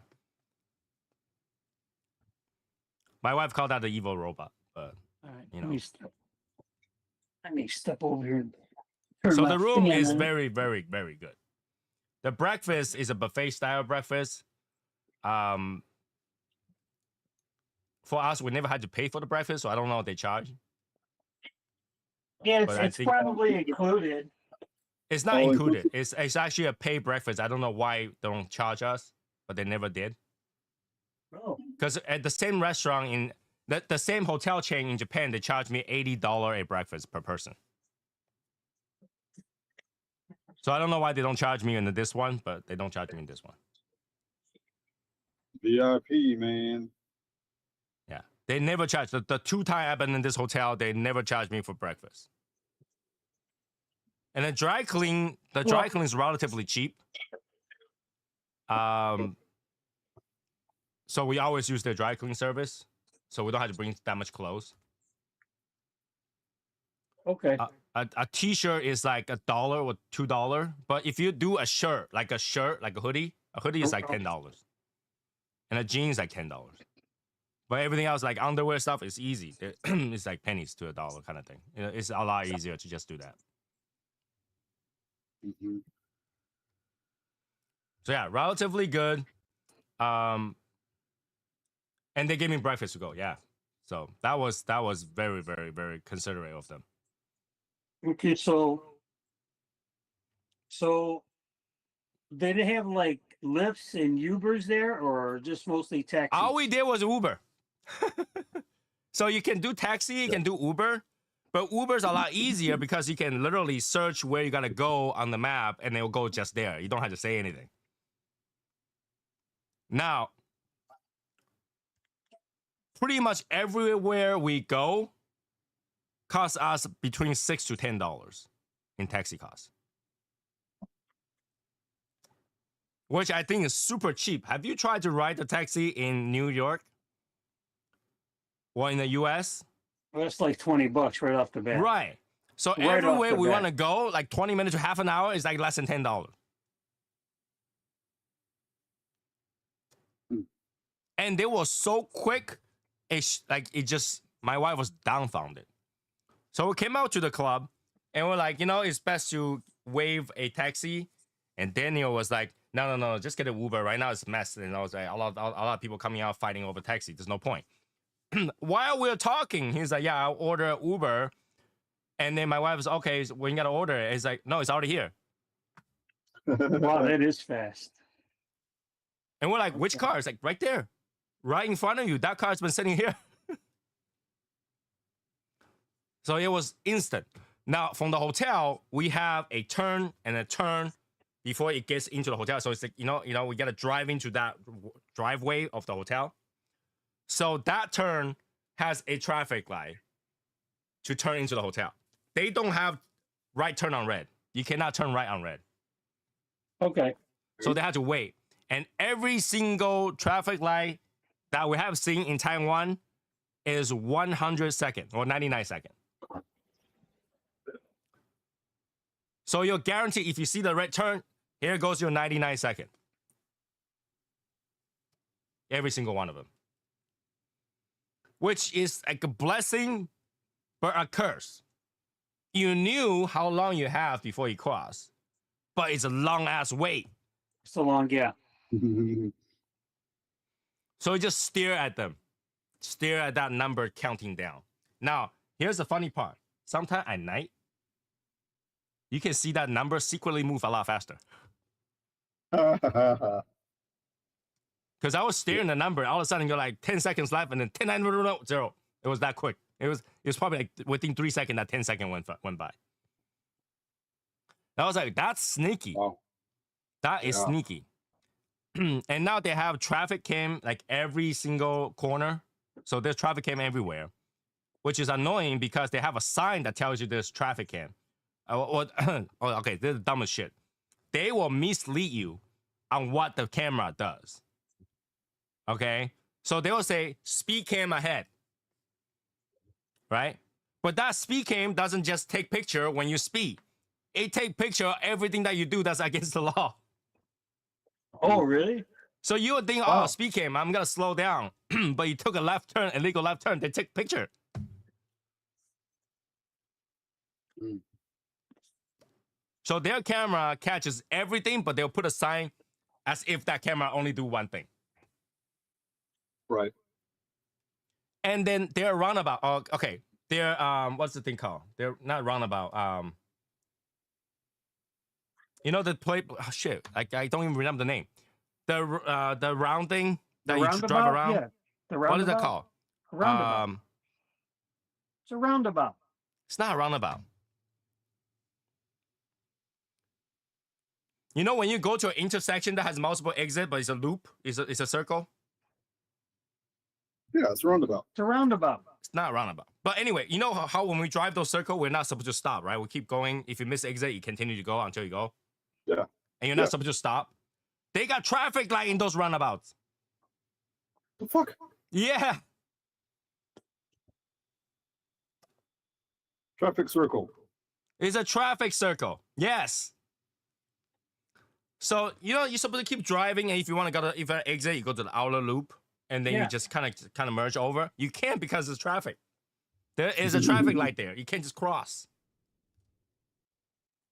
My wife called that the evil robot, but All right, you let know. me step over here. And turn So my the room fan is on. very, very, very good. The breakfast is a buffet style breakfast. For us, we never had to pay for the breakfast, so I don't know what they charge. Yeah, But I it's think probably included. it's not All included. It's actually a paid breakfast. I don't know why they don't charge us, but they never did. Oh, Because at the same restaurant in the same hotel chain in Japan, they charge me $80 a breakfast per person. So I don't know why they don't charge me in this one, but they don't charge me in this one. VIP, man. Yeah, they never charge. The 2 times I've been in this hotel, they never charge me for breakfast. And the dry clean is relatively cheap. So we always use their dry clean service, so we don't have to bring that much clothes. okay. A t-shirt is like $1 or $2, but if you do a shirt, like a hoodie is like $10, and a jeans like $10. But everything else, like underwear stuff, is easy. It's like pennies to $1 kind of thing. You know, it's a lot easier to just do that. Mm-hmm. So yeah, relatively good. And they gave me breakfast to go. Yeah, so that was very, very, very considerate of them. Okay, so did they have like lifts and Ubers there, or just mostly taxis? All we did was Uber. So you can do taxi, you can do Uber, but Uber's a lot easier because you can literally search where you gotta go on the map and it'll go just there. You don't have to say anything. Now, pretty much everywhere we go costs us between $6 to $10 in taxi costs, which I think is super cheap. Have you tried to ride a taxi in New York or in the US? Well, that's like $20 right off the bat. Right. So Right off everywhere the we bat. want to go, like 20 minutes to half an hour, is like less than $10. And they were so quick, my wife was dumbfounded. So we came out to the club and we're like, it's best to wave a taxi. And Daniel was like, no, just get an Uber. Right now it's a mess. And I was like, a lot of people coming out fighting over taxi. There's no point. While we were talking, he's like, yeah, I'll order Uber. And then my wife was, okay, so when you got to order it, he's like, no, it's already here. Wow, that is fast. And we're like, which car? It's like, right there. Right in front of you. That car's been sitting here. So it was instant. Now, from the hotel, we have a turn and a turn before it gets into the hotel. So it's like, we got to drive into that driveway of the hotel. So that turn has a traffic light to turn into the hotel. They don't have right turn on red. You cannot turn right on red. Okay. So they had to wait. And every single traffic light that we have seen in Taiwan is 100 seconds or 99 seconds. So you're guaranteed if you see the red turn, here goes your 99 second. Every single one of them. Which is like a blessing, but a curse. You knew how long you have before you cross, but it's a long ass wait. So long, yeah. So you just stare at them. Stare at that number counting down. Now, here's the funny part. Sometime at night, you can see that number secretly move a lot faster. Because I was staring at the number, all of a sudden you're like 10 seconds left, and then 10, 9, 0. It was that quick. It was probably like within 3 seconds that 10 seconds went by. I was like, that's sneaky. Wow. That is sneaky. And now they have traffic cam like every single corner. So there's traffic cam everywhere, which is annoying because they have a sign that tells you there's traffic cam. Okay, this is the dumbest shit. They will mislead you on what the camera does. Okay? So they will say, speed cam ahead. right? But that speed cam doesn't just take picture when you speed. It take picture of everything that you do that's against the law. Oh, really? So you would think, Wow. oh, speed cam, I'm gonna slow down, but you took a left turn, illegal left turn. They take picture. Mm. So their camera catches everything, but they'll put a sign as if that camera only do one thing. Right. And then their roundabout. Oh, okay. Their what's the thing called? They're not roundabout. You know the play. Oh, shit, I don't even remember the name. The round thing The that you roundabout? drive around. Yeah. The What is that roundabout? called? A roundabout. It's a roundabout. It's not a roundabout. You know when you go to an intersection that has multiple exits, but it's a loop, it's a circle? Yeah, it's a roundabout. It's a roundabout. It's not a roundabout. But anyway, you know how when we drive those circles, we're not supposed to stop, right? We keep going. If you miss exit, you continue to go until you go. Yeah. And you're not supposed to stop. They got traffic light in those roundabouts. The fuck? Yeah. Traffic circle. It's a traffic circle. Yes. So, you know, you're supposed to keep driving, and if you want to go to if an exit, you go to the outer loop, and then you just kind of merge over. You can't because there's traffic. There is a traffic light there. You can't just cross.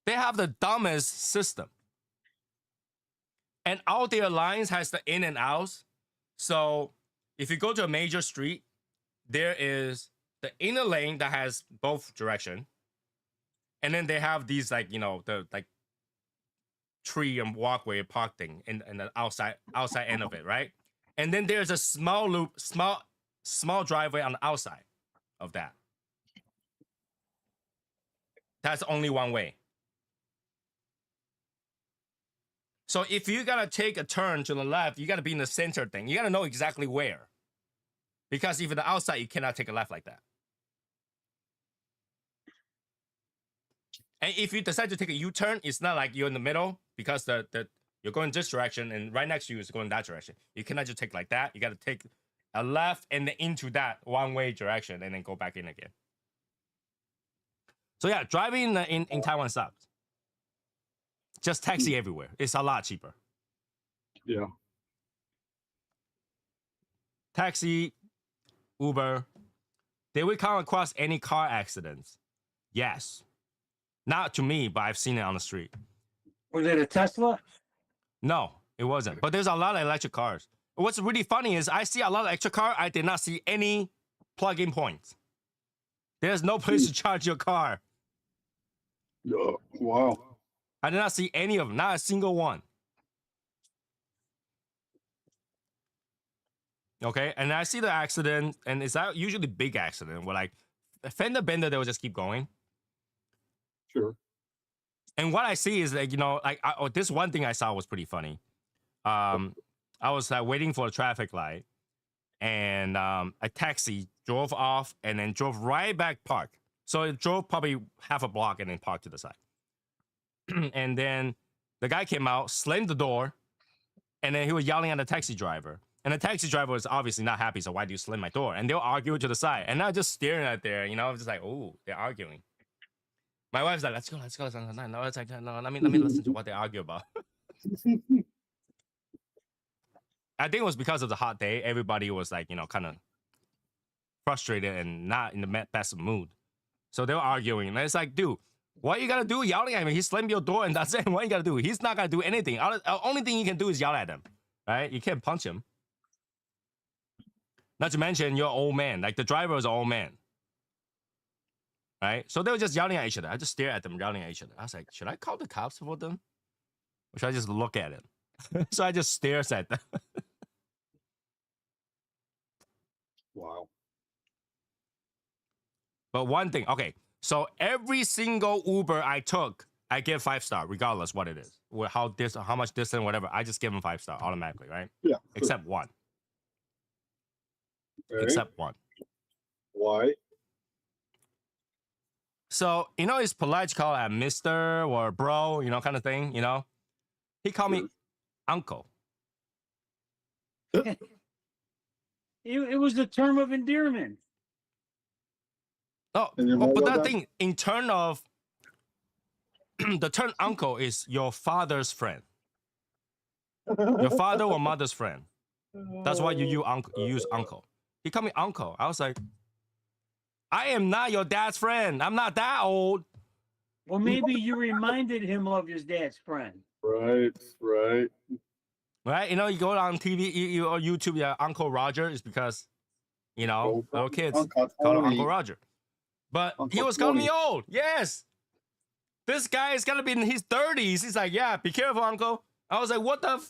They have the dumbest system. And all their lines has the in and outs. So if you go to a major street, there is the inner lane that has both direction. And then they have these like, you know, the like tree and walkway park thing in the outside end of it, right? And then there's a small loop, small driveway on the outside of that. That's only one way. So if you gotta take a turn to the left, you gotta be in the center thing. You gotta know exactly where. Because if you're the outside, you cannot take a left like that. And if you decide to take a U-turn, it's not like you're in the middle because you're going this direction and right next to you is going that direction. You cannot just take like that. You gotta take a left and then into that one-way direction and then go back in again. So yeah, driving in Taiwan sucks. Just taxi everywhere. It's a lot cheaper. Yeah. Taxi, Uber. Did we come across any car accidents? Yes. Not to me, but I've seen it on the street. Was it a Tesla? No, it wasn't. But there's a lot of electric cars. What's really funny is I see a lot of electric cars. I did not see any plug-in points. There's no place to charge your car. Yeah. Wow. I did not see any of them, not a single one. Okay, and I see the accident, and it's usually big accident where like a fender bender, they will just keep going. Sure. And what I see is like, you know, like this one thing I saw was pretty funny. I was waiting for a traffic light, and a taxi drove off and then drove right back park. So it drove probably half a block and then parked to the side. And then the guy came out, slammed the door, and then he was yelling at the taxi driver. And the taxi driver was obviously not happy, so why do you slam my door? And they'll argue to the side. And I just staring at there, you know, I was just like, oh, they're arguing. My wife's like, let's go. No, it's like, no, let me listen to what they argue about. I think it was because of the hot day. Everybody was like, you know, kind of frustrated and not in the best mood. So they were arguing. And it's like, dude, what you gotta do yelling at him? He slammed your door and that's it. What you gotta do? He's not gonna do anything. The only thing you can do is yell at him, right? You can't punch him. Not to mention you're an old man. Like the driver is an old man. Right? So they were just yelling at each other. I just stare at them yelling at each other. I was like, should I call the cops for them? Or should I just look at it? So I just stares at them. Wow. But one thing, okay. So every single Uber I took, I give 5-star, regardless what it is. How much distance, whatever. I just give them 5-star automatically, right? Yeah. Except one. Okay. Except one. Why? So, you know, it's polite to call it Mr. or bro, you know, kind of thing, you know? He called me uncle. It was the term of endearment. Oh, And you're oh, mad but about that that? thing in turn of the term uncle is your father's friend, your father or mother's friend. That's why you use uncle. He called me uncle. I was like, I am not your dad's friend. I'm not that old. Well, maybe you reminded him of his dad's friend. Right, right. Right? You know, you go on TV you or YouTube, yeah, Uncle Roger is because, you know, little kids Uncle call him Tony. Uncle Roger. But he Uncle was calling me Tony. old. Yes. This guy is gonna be in his 30s. He's like, yeah, be careful, uncle. I was like, what the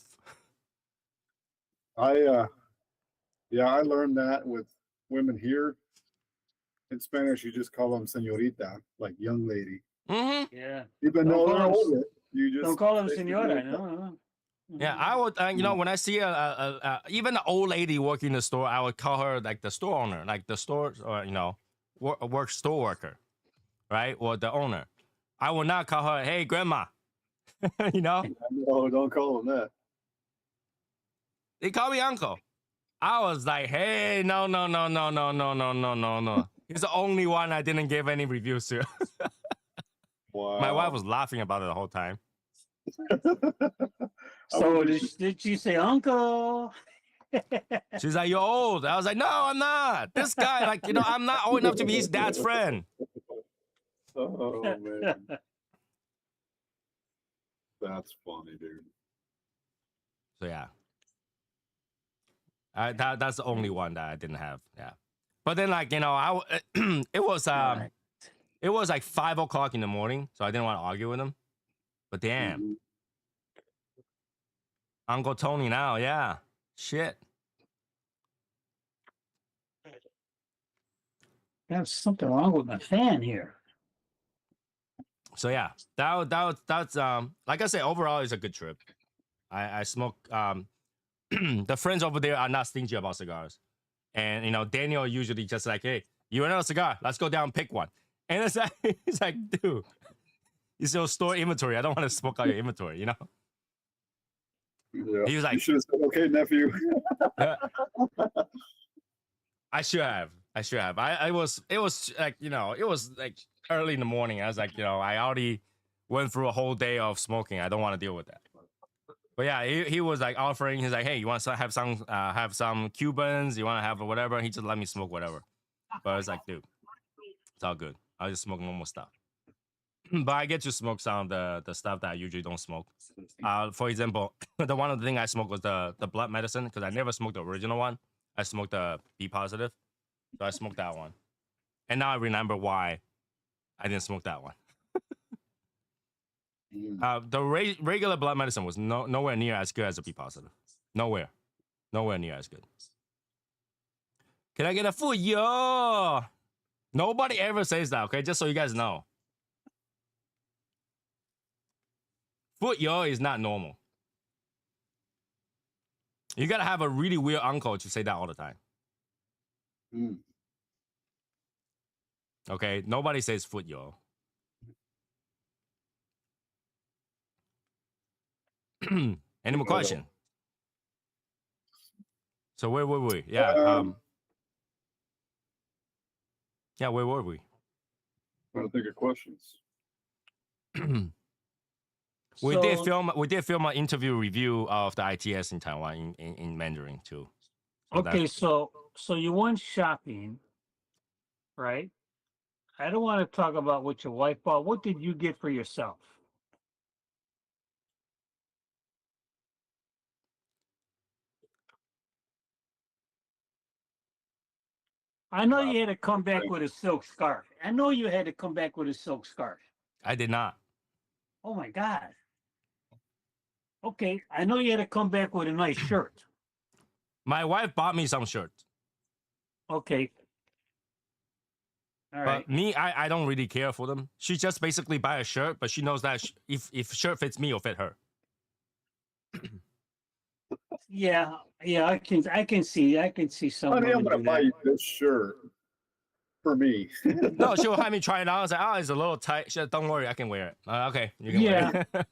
Yeah, I learned that with women here. In Spanish, you just call them señorita, like young lady. Mm-hmm. Yeah. Even Don't though call they're him- older, you just Don't call him say senora. señorita. No. Yeah, I would, you know, when I see even an old lady working in the store, I would call her like the store owner, like the store, or, you know, work store worker, right? Or the owner. I will not call her, hey, grandma. You know, No, don't call them that. they call me uncle. I was like, hey, no. He's the only one I didn't give any reviews to. Wow. My wife was laughing about it the whole time. So did she say uncle? She's like, you're old. I was like, no, I'm not. This guy, like, you know, I'm not old enough to be his dad's friend. Oh man, that's funny, dude. So yeah, that's the only one that I didn't have. Yeah, but then like, you know, it was Right. it was like 5 o'clock in the morning, so I didn't want to argue with him. But damn, Mhm. Uncle Tony now, yeah, shit. There's something wrong with my fan here. So yeah, that's like I said, overall it's a good trip. I smoke the friends over there are not stingy about cigars. And you know, Daniel usually just like, hey, you want another cigar? Let's go down and pick one. And it's like, he's like, dude, it's your store inventory. I don't want to smoke out your inventory, you know? Yeah. He was like, You should have said, "Okay, nephew." yeah. I should have. It was like, you know, it was like early in the morning. I was like, you know, I already went through a whole day of smoking. I don't want to deal with that. But yeah, he was like offering. He's like, hey, you want to have some Cubans? You want to have whatever? And he just let me smoke whatever. But I was like, dude, it's all good. I'll just smoke normal stuff. But I get to smoke some of the stuff that I usually don't smoke. For example, the one of the thing I smoked was the blood medicine because I never smoked the original one. I smoked the B positive, so I smoked that one. And now I remember why I didn't smoke that one. The regular blood medicine was nowhere near as good as the B positive. Nowhere near as good. Can I get a full yo? Nobody ever says that, okay? Just so you guys know. Foot yo is not normal. You gotta have a really weird uncle to say that all the time. Mm. Okay? Nobody says foot yo. Any more question? So where were we? Yeah. Yeah, where were we? Trying to think of questions. We So- did film an interview review of the ITS in Taiwan in Mandarin too. So Okay, so you went shopping, right? I don't want to talk about what your wife bought. What did you get for yourself? I know you had to come back with a silk scarf. I know you had to come back with a silk scarf. I did not. Oh my God. Okay, I know you had to come back with a nice shirt. My wife bought me some shirts. Okay. All right. But me, I don't really care for them. She just basically buy a shirt, but she knows that if shirt fits me, it'll fit her. Yeah, I can see some Honey, I'm women gonna do buy that. you this shirt for me. No, she'll have me try it on. I was like, oh, it's a little tight. She said, don't worry, I can wear it. Okay, you can wear it.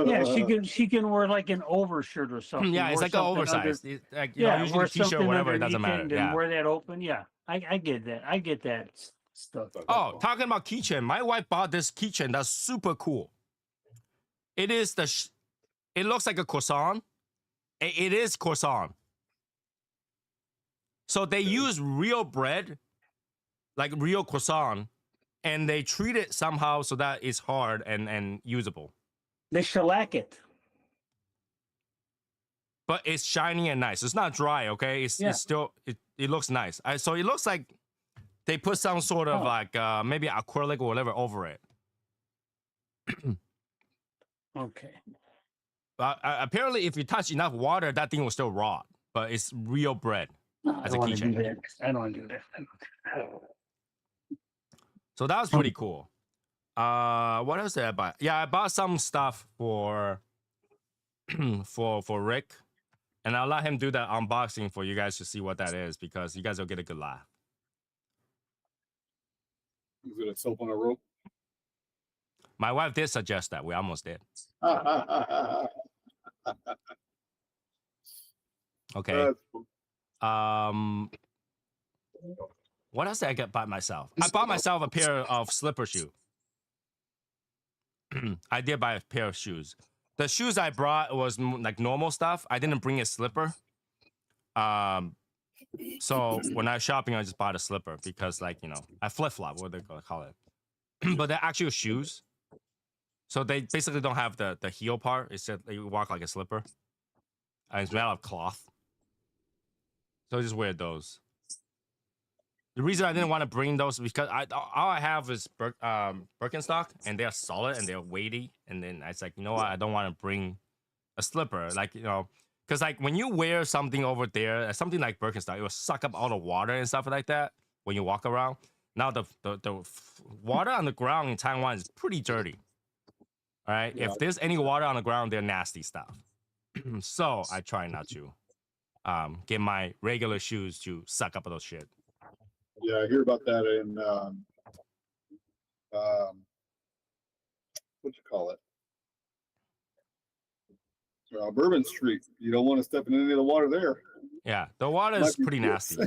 Yeah, she can wear like an overshirt or something. Yeah, it's wear like an something oversized. under- Like, you know, usually wear t-shirt, something whatever, it doesn't underneath matter. and Yeah. wear that open. Yeah, I get that. I get that. stuff. Oh, talking about keychain. My wife bought this keychain that's super cool. It is it looks like a croissant. It is croissant. So they use real bread, like real croissant, and they treat it somehow so that it's hard and usable. They shellac it. But it's shiny and nice. It's not dry, okay? It's still it looks nice. So it looks like they put some sort of like maybe acrylic or whatever over it. Okay. Apparently, if you touch enough water, that thing will still rot. But it's real bread as a keychain. I don't want to do that. So that was pretty cool. What else did I buy? Yeah, I bought some stuff for for Rick, and I'll let him do that unboxing for you guys to see what that is because you guys will get a good laugh. Is it a soap on a rope? My wife did suggest that. We almost did. Okay. What else did I get by myself? I bought myself a pair of slipper shoe. I did buy a pair of shoes. The shoes I brought was like normal stuff. I didn't bring a slipper. So when I was shopping, I just bought a slipper because, like, you know, I flip-flop, what they call it. But they're actual shoes. So they basically don't have the heel part. It's that they walk like a slipper. And it's made out of cloth. So I just wear those. The reason I didn't want to bring those is because all I have is Birkenstock, and they're solid and they're weighty. And then it's like, you know what? I don't want to bring a slipper. Like, you know, because like when you wear something over there, something like Birkenstock, it will suck up all the water and stuff like that when you walk around. Now the water on the ground in Taiwan is pretty dirty. All right. Yeah. If there's any water on the ground, they're nasty stuff. So I try not to get my regular shoes to suck up those shit. Yeah, I hear about that in what you call it? Bourbon Street. You don't want to step in any of the water there. Yeah, the water is pretty nasty.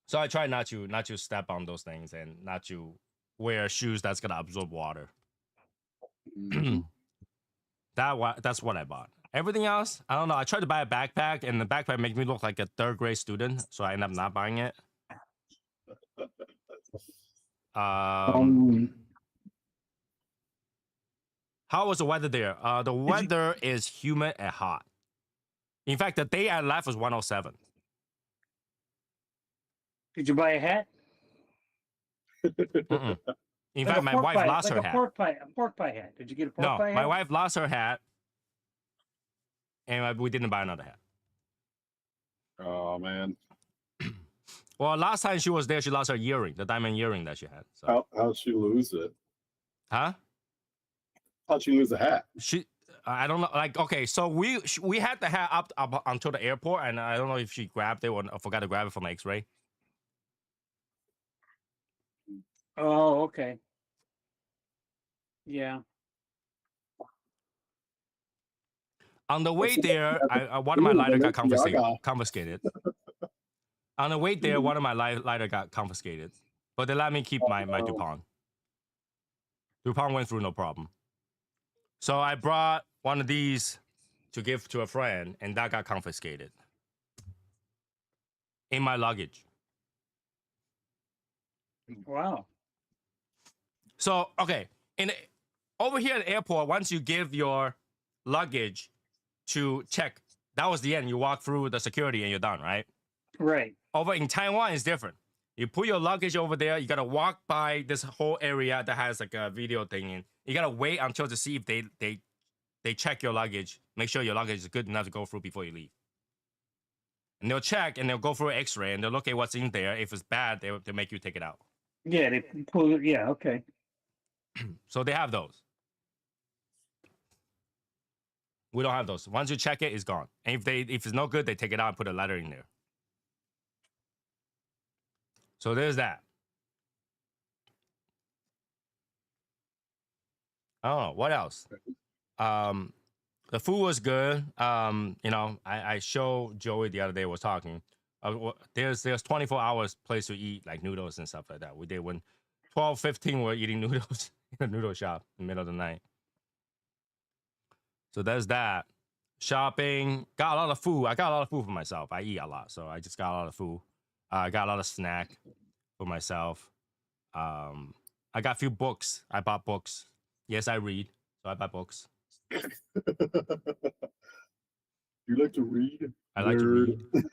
So I try not to step on those things and not to wear shoes that's gonna absorb water. That's what I bought. Everything else, I don't know. I tried to buy a backpack, and the backpack makes me look like a third-grade student, so I end up not buying it. How was the weather there? The weather is humid and hot. In fact, the day I left was 107. Did you buy a hat? In fact, my wife lost her hat. A pork pie hat. Did you get a pork pie hat? No, my wife lost her hat, and we didn't buy another hat. Oh, man. Well, last time she was there, she lost her earring, the diamond earring that she had. So. How'd she lose it? Huh? How'd she lose the hat? I don't know. Like, okay, so we had the hat up until the airport, and I don't know if she grabbed it or forgot to grab it from the X-ray. Oh, okay. Yeah. On the way there, one of my lighter got confiscated. On the way there, one of my lighter got confiscated, but they let me keep my DuPont. DuPont went through no problem. So I brought one of these to give to a friend, and that got confiscated in my luggage. Wow. So, okay, over here at the airport, once you give your luggage to check, that was the end. You walk through the security and you're done, right? Right. Over in Taiwan, it's different. You put your luggage over there. You got to walk by this whole area that has like a video thing in. You got to wait until to see if they check your luggage, make sure your luggage is good enough to go through before you leave. And they'll check and they'll go through an X-ray and they'll look at what's in there. If it's bad, they'll make you take it out. Yeah, they pull it. Yeah, okay. So they have those. We don't have those. Once you check it, it's gone. And if it's no good, they take it out and put a letter in there. So there's that. Oh, what else? The food was good. You know, I showed Joey the other day was talking. There's 24 hours place to eat like noodles and stuff like that. We did when 12:15 we're eating noodles in a noodle shop in the middle of the night. So there's that. Shopping, got a lot of food. I got a lot of food for myself. I eat a lot, so I just got a lot of food. I got a lot of snack for myself. I got a few books. I bought books. Yes, I read, so I buy books. You like to read? I like to Nerd. read.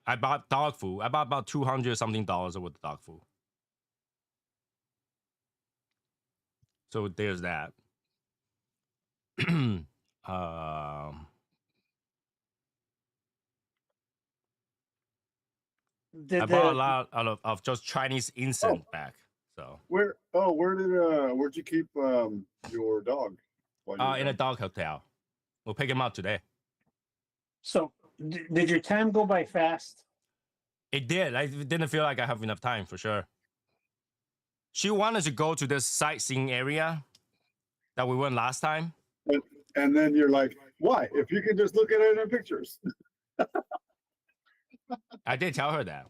I bought dog food. I bought about $200 something worth of dog food. So there's that. I bought a lot of just Chinese incense back. So where'd you keep your dog? while you were in a there? dog hotel. We'll pick him up today. So did your time go by fast? It did. I didn't feel like I have enough time for sure. She wanted to go to this sightseeing area that we went last time. And then you're like, why? If you can just look at it in pictures. I did tell her that,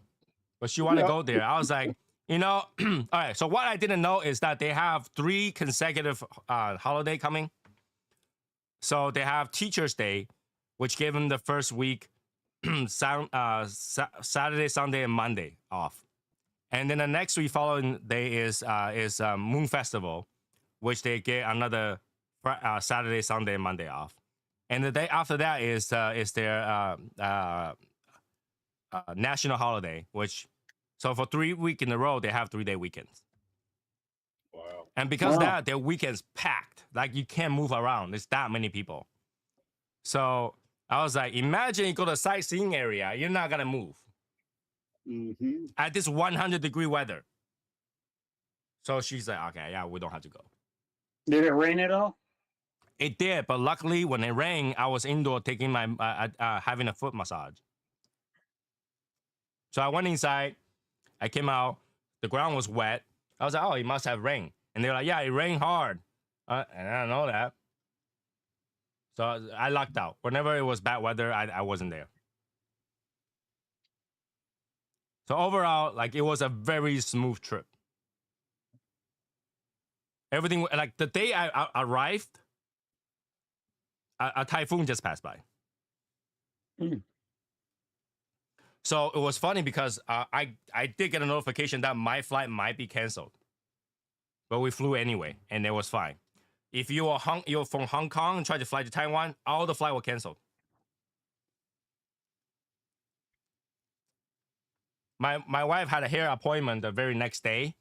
but she wanted to go there. I was like, all right. So what I didn't know is that they have 3 consecutive holiday coming. So they have Teachers Day, which gave them the first week, Saturday, Sunday, and Monday off. And then the next week following day is Moon Festival, which they get another Saturday, Sunday, and Monday off. And the day after that is their national holiday, so for 3 weeks in a row, they have 3-day weekends. Wow. And because of that, their weekend's packed. Like you can't move around. There's that many people. So I was like, imagine you go to a sightseeing area, you're not gonna move. Mm-hmm. At this 100-degree weather. So she's like, okay, yeah, we don't have to go. Did it rain at all? It did, but luckily when it rained, I was indoor taking my having a foot massage. So I went inside, I came out, the ground was wet. I was like, oh, it must have rained. And they were like, yeah, it rained hard. And I don't know that. So I lucked out. Whenever it was bad weather, I wasn't there. So overall, like it was a very smooth trip. Everything, like the day I arrived, a typhoon just passed by. Mm. So it was funny because I did get a notification that my flight might be canceled, but we flew anyway, and it was fine. If you're from Hong Kong and try to fly to Taiwan, all the flight were canceled. My wife had a hair appointment the very next day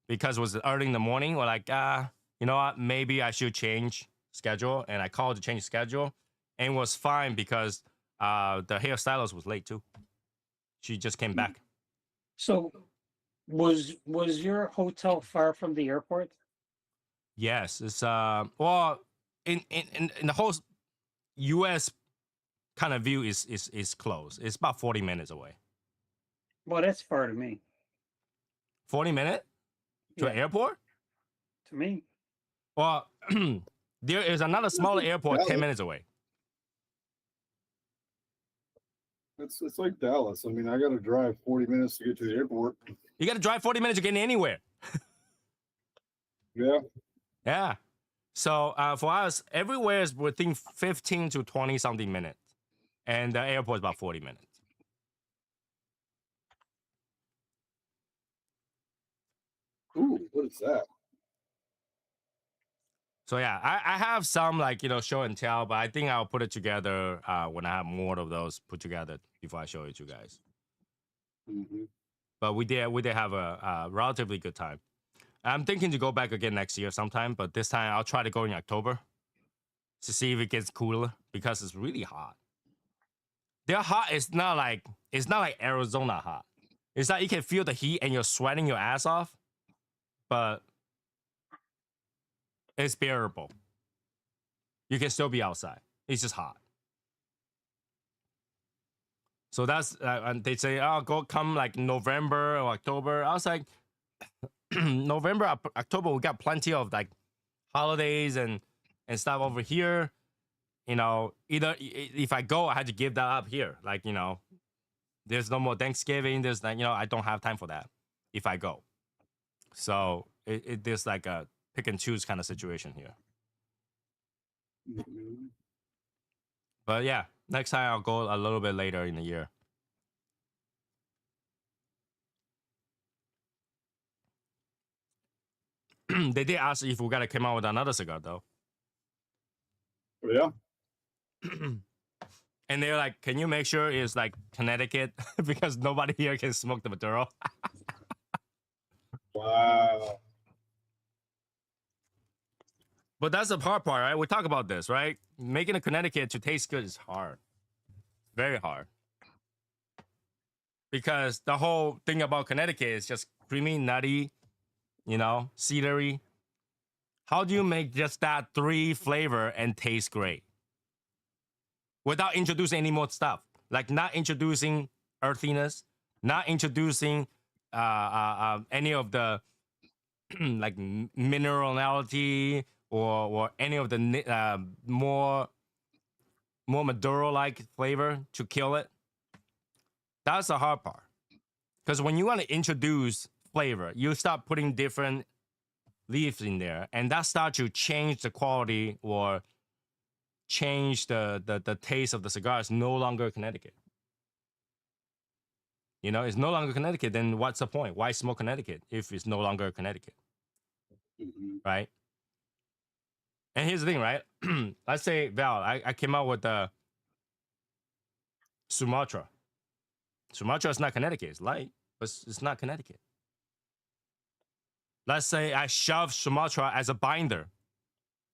because it was early in the morning. We're like, you know what? Maybe I should change schedule, and I called to change schedule, and it was fine because the hairstylist was late too. She just came back. So was your hotel far from the airport? Yes, it's well in the whole U.S. kind of view is close. It's about 40 minutes away. Well, that's far to me. 40 minutes to an airport? To me. Well, there is another smaller airport 10 minutes away. It's like Dallas. I mean, I got to drive 40 minutes to get to the airport. You got to drive 40 minutes to get anywhere. Yeah. Yeah. So for us, everywhere is within 15 to 20 something minutes, and the airport is about 40 minutes. Ooh, what is that? So yeah, I have some like show and tell, but I think I'll put it together when I have more of those put together before I show it to you guys. Mm-hmm. But we did have a relatively good time. I'm thinking to go back again next year sometime, but this time I'll try to go in October to see if it gets cooler because it's really hot. Their hot is not like Arizona hot. It's like you can feel the heat and you're sweating your ass off, but it's bearable. You can still be outside. It's just hot. So that's and they say, oh, come like November or October. I was like, November, October, we got plenty of like holidays and stuff over here. you know, either if I go, I had to give that up here. Like, you know, there's no more Thanksgiving. There's like, you know, I don't have time for that if I go. So there's like a pick and choose kind of situation here. Mhm. But yeah, next time I'll go a little bit later in the year. They did ask if we gotta come out with another cigar though. Yeah. And they're like, can you make sure it's like Connecticut because nobody here can smoke the Maduro. Wow. But that's the hard part, right? We talk about this, right? Making a Connecticut to taste good is hard, very hard. Because the whole thing about Connecticut is just creamy, nutty, you know, cedary. How do you make just that 3 flavor and taste great without introducing any more stuff? Like not introducing earthiness, not introducing any of the like minerality or any of the more Maduro like flavor to kill it. That's the hard part. Because when you want to introduce flavor, you start putting different leaves in there, and that starts to change the quality or change the taste of the cigar. It's no longer Connecticut. You know, it's no longer Connecticut. Then what's the point? Why smoke Connecticut if it's no longer Connecticut? Mhm. Right? And here's the thing, right? Let's say, Val, I came out with the Sumatra. Sumatra is not Connecticut. It's light, but it's not Connecticut. Let's say I shove Sumatra as a binder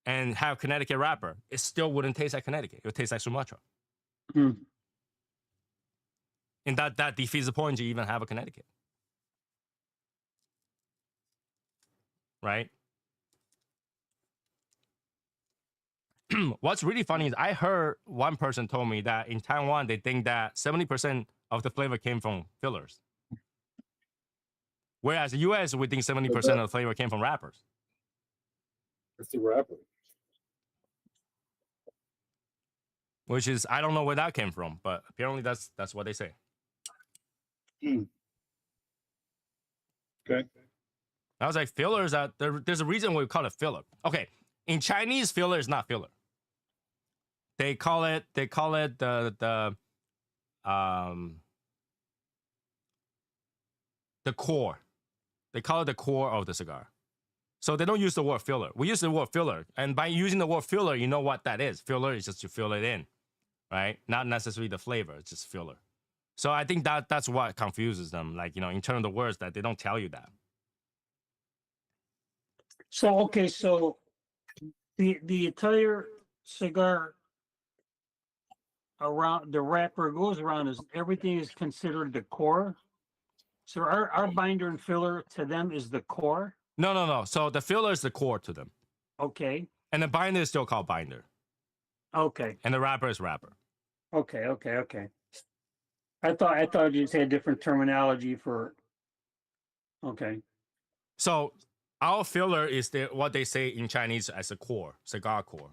and have Connecticut wrapper. It still wouldn't taste like Connecticut. It would taste like Sumatra. Mm. And that defeats the point to even have a Connecticut. Right? What's really funny is I heard one person told me that in Taiwan, they think that 70% of the flavor came from fillers. Whereas the US, we think 70% of the flavor came from wrappers. It's the wrapper. Which is, I don't know where that came from, but apparently that's what they say. Mm. Okay. I was like, fillers, there's a reason we call it filler. Okay, in Chinese, filler is not filler. They call it the core. They call it the core of the cigar. So they don't use the word filler. We use the word filler. And by using the word filler, you know what that is. Filler is just to fill it in, right? Not necessarily the flavor, it's just filler. So I think that's what confuses them. Like, you know, in terms of the words that they don't tell you that. So okay, so the entire cigar around the wrapper goes around is everything is considered the core. So our binder and filler to them is the core. No. So the filler is the core to them. Okay. And the binder is still called binder. Okay. And the wrapper is wrapper. Okay. I thought you just had different terminology for. Okay. So our filler is what they say in Chinese as a core, cigar core.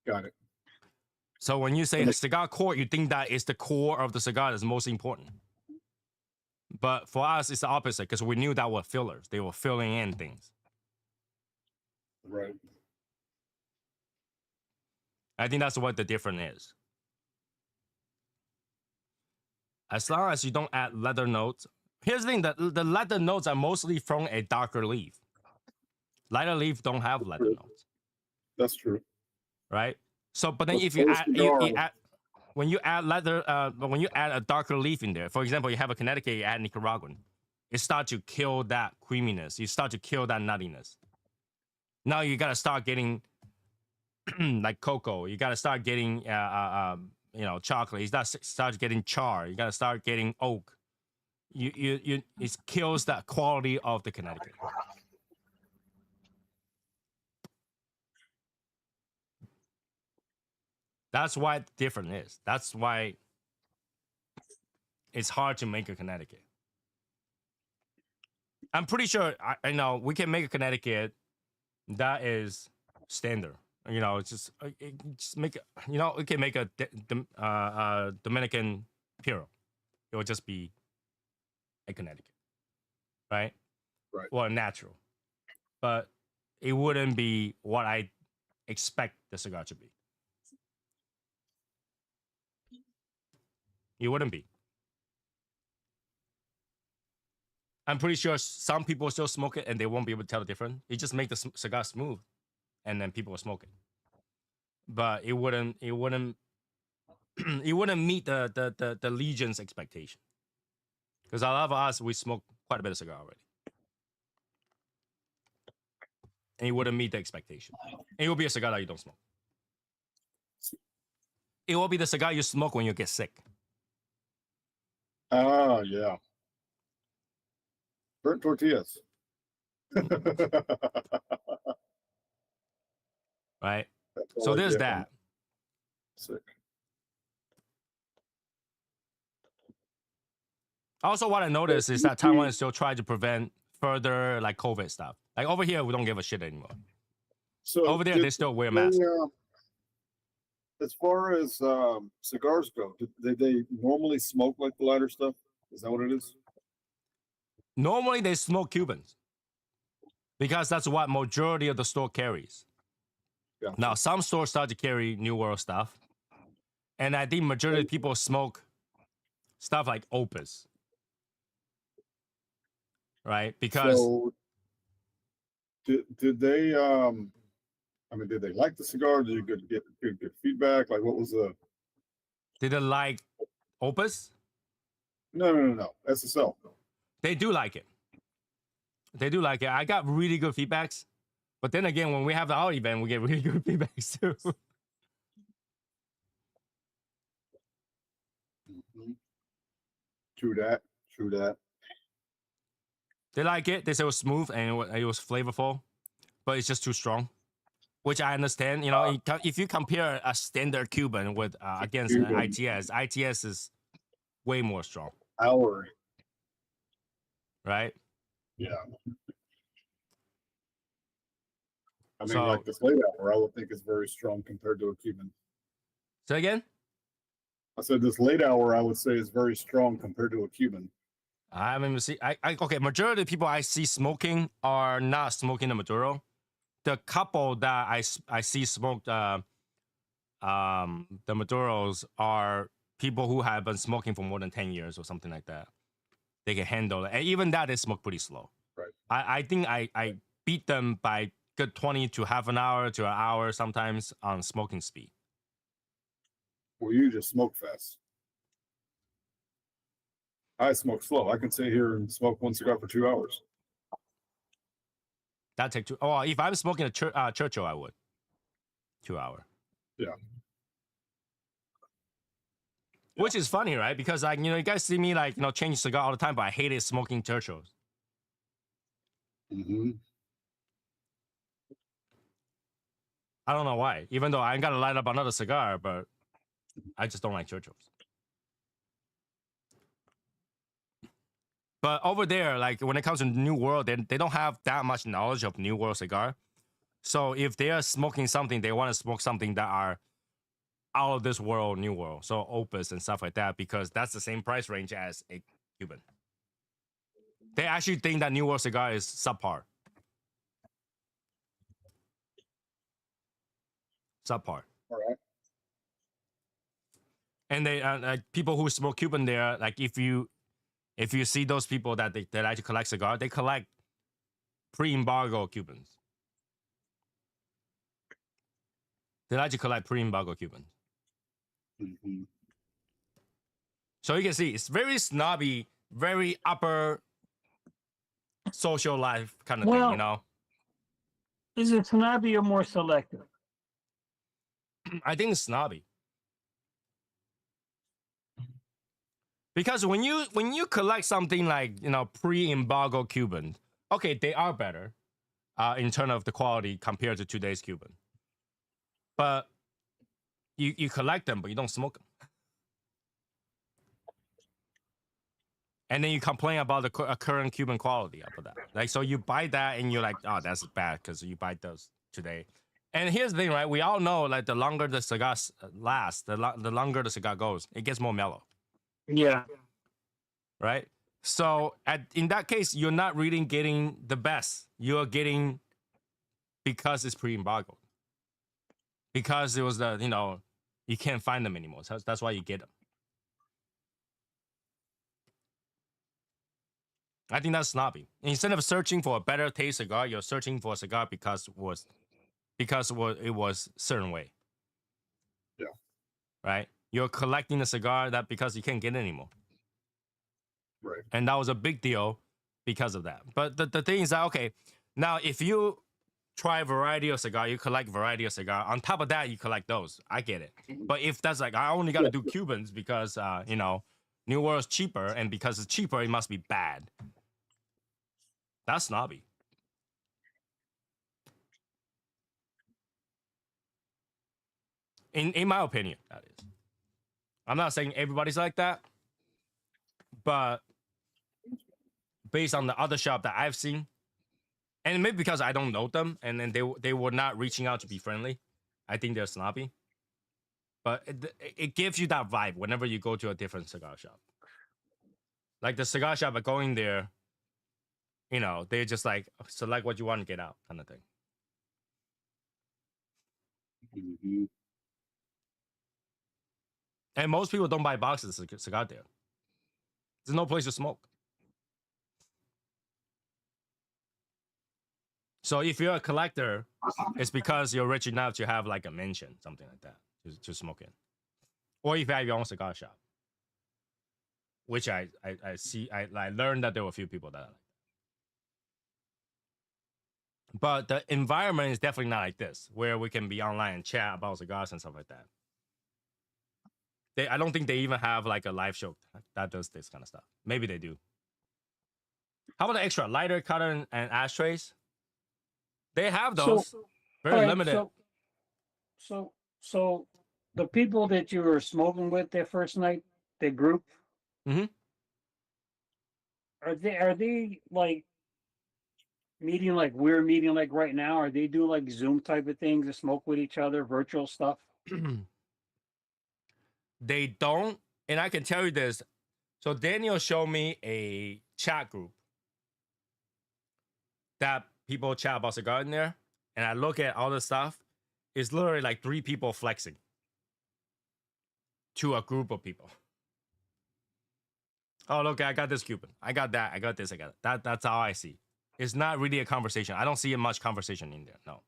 Got it. So when you say cigar core, you think that is the core of the cigar that's most important. But for us, it's the opposite because we knew that were fillers. They were filling in things. Right. I think that's what the difference is. As long as you don't add leather notes. Here's the thing, the leather notes are mostly from a darker leaf. Lighter leaf don't have leather notes. That's true. Right? So, but then if you add, when you add a darker leaf in there, for example, you have a Connecticut, you add Nicaraguan, it starts to kill that creaminess. You start to kill that nuttiness. Now you got to start getting like cocoa. You got to start getting, chocolate. You start getting char. You got to start getting oak. It kills that quality of the Connecticut. That's why different is. That's why it's hard to make a Connecticut. I'm pretty sure I know we can make a Connecticut that is standard. You know, it's just make you know, it can make a Dominican Puro. It would just be a Connecticut, right? Right. Well, natural, but it wouldn't be what I expect the cigar to be. It wouldn't be. I'm pretty sure some people still smoke it and they won't be able to tell the difference. It just make the cigar smooth, and then people will smoke it. But it wouldn't. It wouldn't. It wouldn't meet the Legion's expectation. Because a lot of us, we smoke quite a bit of cigar already, and it wouldn't meet the expectation. And it will be a cigar that you don't smoke. It will be the cigar you smoke when you get sick. Ah, yeah. Burnt tortillas. Right. That's all So I there's get when that. I'm sick. Also, what I noticed is that Taiwan is still trying to prevent further like COVID stuff. Like over here, we don't give a shit anymore. So Over there, they still wear masks. As far as cigars go, they normally smoke like the lighter stuff? Is that what it is? Normally, they smoke Cubans because that's what majority of the store carries. Yeah. Now, some stores start to carry New World stuff, and I think majority of people smoke stuff like Opus, right? Because So did they I mean, did they like the cigar? Did you get good feedback? Like, what was the? did they like Opus? No. SSL. They do like it. They do like it. I got really good feedbacks, but then again, when we have our event, we get really good feedbacks too. Mhm. True that. They like it. They say it was smooth and it was flavorful, but it's just too strong, which I understand. You know, if you compare a standard Cuban with against Cuban. ITS is way more strong, Hour. right? Yeah. I mean, So- like this late hour, I would think is very strong compared to a Cuban. Say again? I said this late hour, I would say, is very strong compared to a Cuban. I mean, see, okay. Majority of people I see smoking are not smoking the Maduro. The couple that I see smoked the Maduros are people who have been smoking for more than 10 years or something like that. They can handle it, and even that they smoke pretty slow. Right. I think I beat them by good 20 to half an hour to an hour sometimes on smoking speed. Well, you just smoke fast. I smoke slow. I can sit here and smoke one cigar for 2 hours. That take 2. Oh, if I'm smoking a Churchill, I would 2 hour. Yeah. Which is funny, right? Because like you guys see me like change cigar all the time, but I hated smoking Churchills. Mm-hmm. I don't know why. Even though I gotta light up another cigar, but I just don't like Churchills. But over there, like when it comes to New World, they don't have that much knowledge of New World cigar. So if they are smoking something, they want to smoke something that are out of this world, New World. So Opus and stuff like that, because that's the same price range as a Cuban. They actually think that New World cigar is subpar. Subpar. All right. And they like people who smoke Cuban there, like if you see those people that actually collect cigar, they collect pre-embargo Cubans. They actually collect pre-embargo Cubans. Mm-hmm. So you can see it's very snobby, very upper social life kind of thing, Well- you know? Is it snobby or more selective? I think it's snobby. Because when you collect something like, pre-embargo Cuban, okay, they are better in terms of the quality compared to today's Cuban. But you collect them, but you don't smoke them. And then you complain about the current Cuban quality after that. Like, so you buy that and you're like, oh, that's bad because you buy those today. And here's the thing, right? We all know, like, the longer the cigar lasts, the longer the cigar goes, it gets more mellow, Yeah. right? So in that case, you're not really getting the best. You're getting because it's pre-embargo. Because it was you can't find them anymore. So that's why you get them. I think that's snobby. Instead of searching for a better taste cigar, you're searching for a cigar because it was certain way. Yeah. Right? You're collecting a cigar that because you can't get it anymore. Right. And that was a big deal because of that. But the thing is that, okay, now if you try a variety of cigar, you collect variety of cigar. On top of that, you collect those. I get it. But if that's like, I only got to do Cubans because, New World's cheaper, and because it's cheaper, it must be bad. That's snobby. In my opinion, that is. I'm not saying everybody's like that, but based on the other shop that I've seen, and maybe because I don't know them, and then they were not reaching out to be friendly, I think they're snobby. But it gives you that vibe whenever you go to a different cigar shop. Like the cigar shop, are going there, they're just like, select what you want to get out, kind of thing. Mm-hmm. And most people don't buy boxes of cigar there. There's no place to smoke. So if you're a collector, it's because you're rich enough to have like a mansion, something like that, to smoke in. Or if you have your own cigar shop. Which I see, I learned that there were a few people that are like that. But the environment is definitely not like this, where we can be online and chat about cigars and stuff like that. I don't think they even have like a live show that does this kind of stuff. Maybe they do. How about the extra lighter, cutter, and ashtrays? They have those. Very all right, limited. So the people that you were smoking with that first night, the group, Mhm. are they like meeting like we're meeting like right now? Are they do like Zoom type of things to smoke with each other, virtual stuff? They don't, and I can tell you this. So Daniel showed me a chat group that people chat about cigar in there, and I look at all the stuff. It's literally like 3 people flexing to a group of people. Oh, look, I got this Cuban. I got that. I got this. I got that. That's how I see. It's not really a conversation. I don't see much conversation in there. No.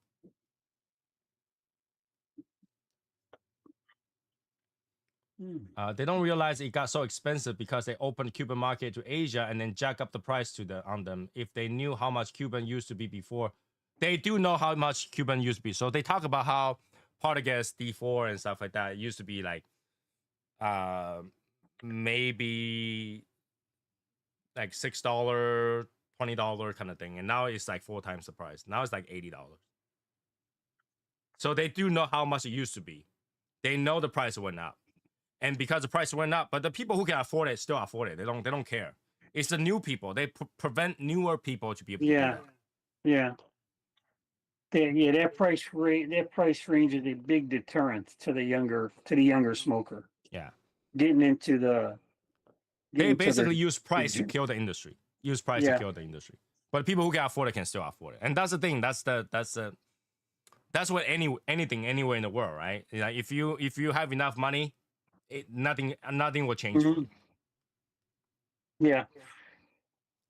They don't realize it got so expensive because they opened Cuban market to Asia and then jack up the price on them. If they knew how much Cuban used to be before, they do know how much Cuban used to be. So they talk about how Portuguese D4 and stuff like that used to be like, maybe like $6, $20 kind of thing, and now it's like 4 times the price. Now it's like $80. So they do know how much it used to be. They know the price went up. And because the price went up, but the people who can afford it still afford it. They don't care. It's the new people. They prevent newer people to be able to do that. Yeah. That price range is a big deterrent to the younger smoker. Yeah. They basically use price to kill the industry. Use price to kill the industry. But people who can afford it can still afford it. And that's the thing. That's what anything anywhere in the world, right? Like if you have enough money, nothing will change for you. Yeah.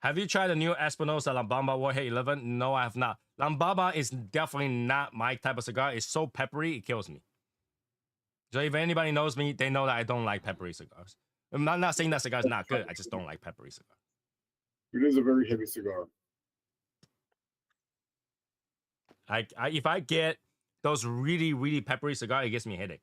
Have you tried the new Espinosa La Bamba Warhead 11? No, I have not. La Bamba is definitely not my type of cigar. It's so peppery, it kills me. So if anybody knows me, they know that I don't like peppery cigars. I'm not saying that cigar is not good. I just don't like peppery cigars. It is a very heavy cigar. If I get those really, really peppery cigar, it gives me a headache.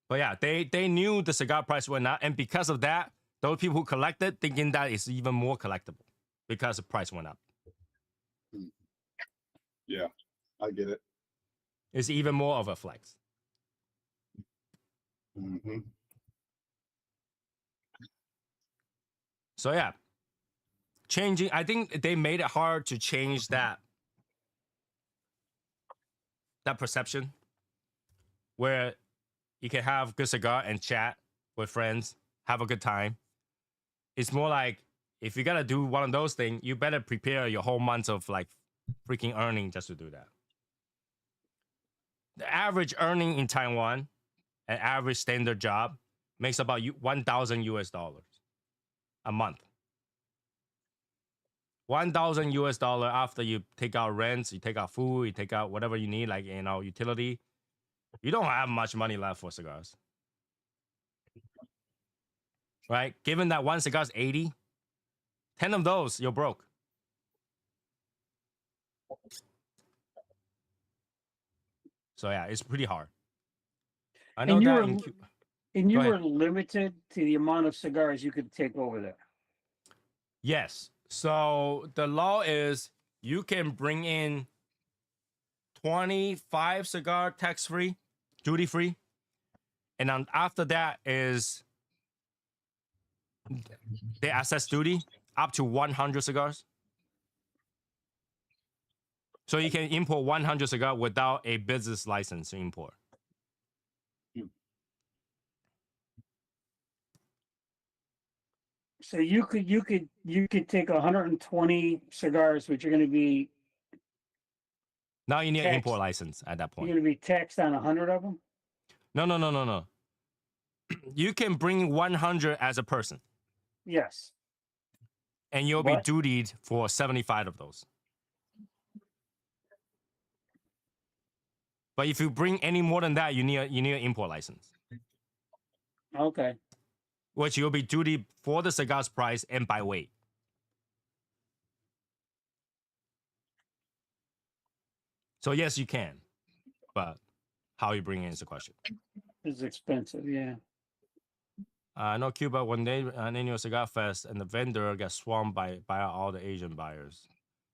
But yeah, they knew the cigar price went up, and because of that, those people who collected thinking that it's even more collectible because the price went up. Yeah, I get it. It's even more of a flex. Mm-hmm. So yeah, changing. I think they made it hard to change that that perception where you can have good cigar and chat with friends, have a good time. It's more like if you gotta do one of those things, you better prepare your whole month of like freaking earning just to do that. The average earning in Taiwan, an average standard job, makes about 1,000 US dollars a month. 1,000 US dollar after you take out rents, you take out food, you take out whatever you need, like utility. You don't have much money left for cigars, right? Given that one cigar is 80, 10 of those you're broke. So yeah, it's pretty hard. I know And you that were in and you Go were ahead. limited to the amount of cigars you could take over there. Yes. So the law is you can bring in 25 cigar tax free, duty free, and then after that is the access duty up to 100 cigars. So you can import 100 cigars without a business license to import. So you could take 120 cigars, which are going to be Now you need an taxed. import license at that You're point. going to be taxed on 100 of them. No. You can bring 100 as a person, Yes. and you'll What? be dutied for 75 of those. But if you bring any more than that, you need an import license, Okay. which you'll be duty for the cigar's price and by weight. So yes, you can, but how you bring it is the question. It's expensive. Yeah. I know Cuba, when they an annual cigar fest and the vendor gets swarmed by all the Asian buyers.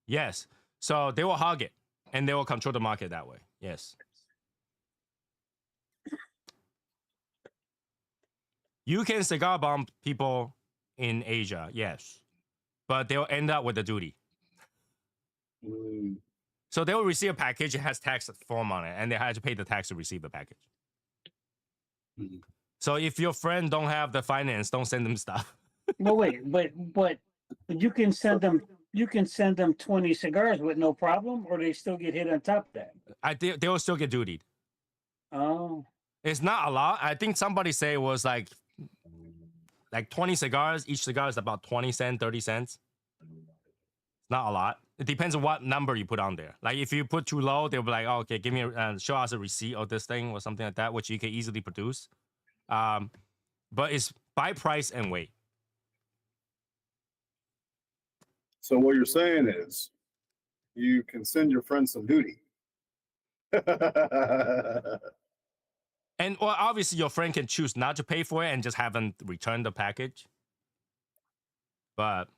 Yes, so they will hog it and they will control the market that way. Yes. You can cigar bomb people in Asia, yes, but they'll end up with the duty. Mm. So they will receive a package. It has tax form on it, and they have to pay the tax to receive the package. Mhm. So if your friend don't have the finance, don't send them stuff. No, wait, but you can send them 20 cigars with no problem, or they still get hit on top of that. They will still get dutied. Oh, It's not a lot. I think somebody say it was like 20 cigars. Each cigar is about 20 cents, 30 cents. It's not a lot. It depends on what number you put on there. Like if you put too low, they'll be like, oh, okay, give me show us a receipt of this thing or something like that, which you can easily produce. But it's by price and weight. So what you're saying is you can send your friend some duty. And well, obviously your friend can choose not to pay for it and just have them return the package. But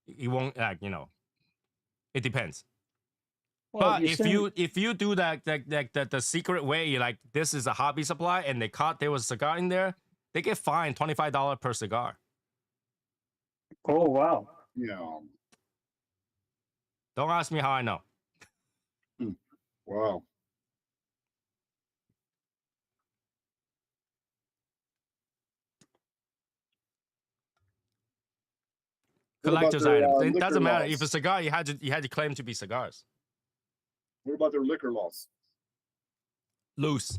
it won't it depends. well, But if you do that the secret way, like this is a hobby supply and they caught there was a cigar in there, they get fined $25 per cigar. oh wow, Yeah. Don't ask me how I know. Wow. What about Collector's their, items. It liquor doesn't matter. If a laws? cigar, you had to claim to be cigars. What about their liquor laws? Loose.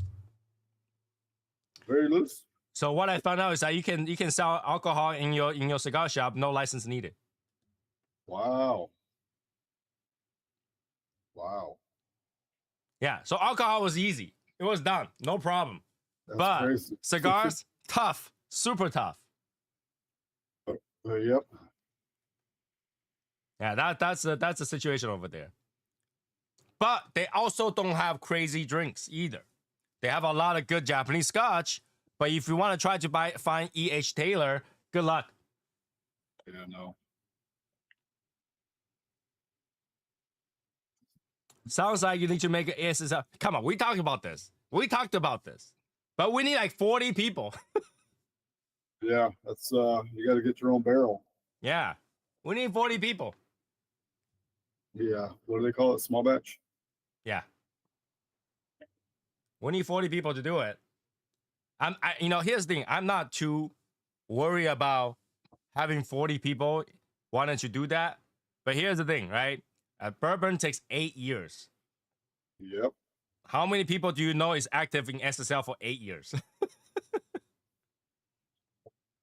Very loose. So what I found out is that you can sell alcohol in your cigar shop, no license needed. Wow. Wow. Yeah. So alcohol was easy. It was done. No problem. That's But crazy. cigars, tough. Super tough. Yep. Yeah, that's the situation over there. But they also don't have crazy drinks either. They have a lot of good Japanese scotch, but if you want to try to find E.H. Taylor, good luck. Yeah, no. Sounds like you need to make an ASSL. Come on, we talked about this. But we need like 40 people. Yeah, that's you got to get your own barrel. Yeah, we need 40 people. Yeah. What do they call it? Small batch? Yeah. We need 40 people to do it. Here's the thing. I'm not too worried about having 40 people wanting to do that. But here's the thing, right? Bourbon takes 8 years. Yep. How many people do you know is active in SSL for 8 years?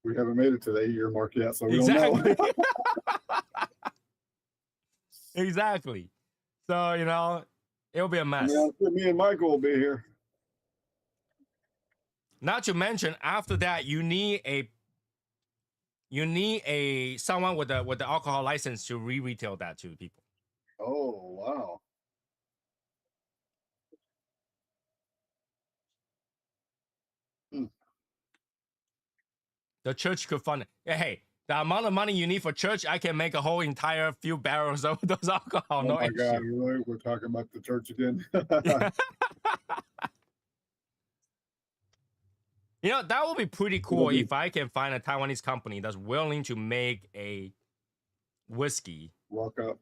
We haven't made it to the 8-year mark yet, so we Exactly. don't know. Exactly. So, it'll be a mess. Me and Michael will be here. Not to mention, after that, you need someone with the alcohol license to retail that to people. Oh, wow. The church could fund it. Yeah, hey, the amount of money you need for church, I can make a whole entire few barrels of those alcohol. Oh no my issue. God, really? We're talking about the church again. That would be pretty cool if I can find a Taiwanese company that's willing to make a whiskey. Walk up.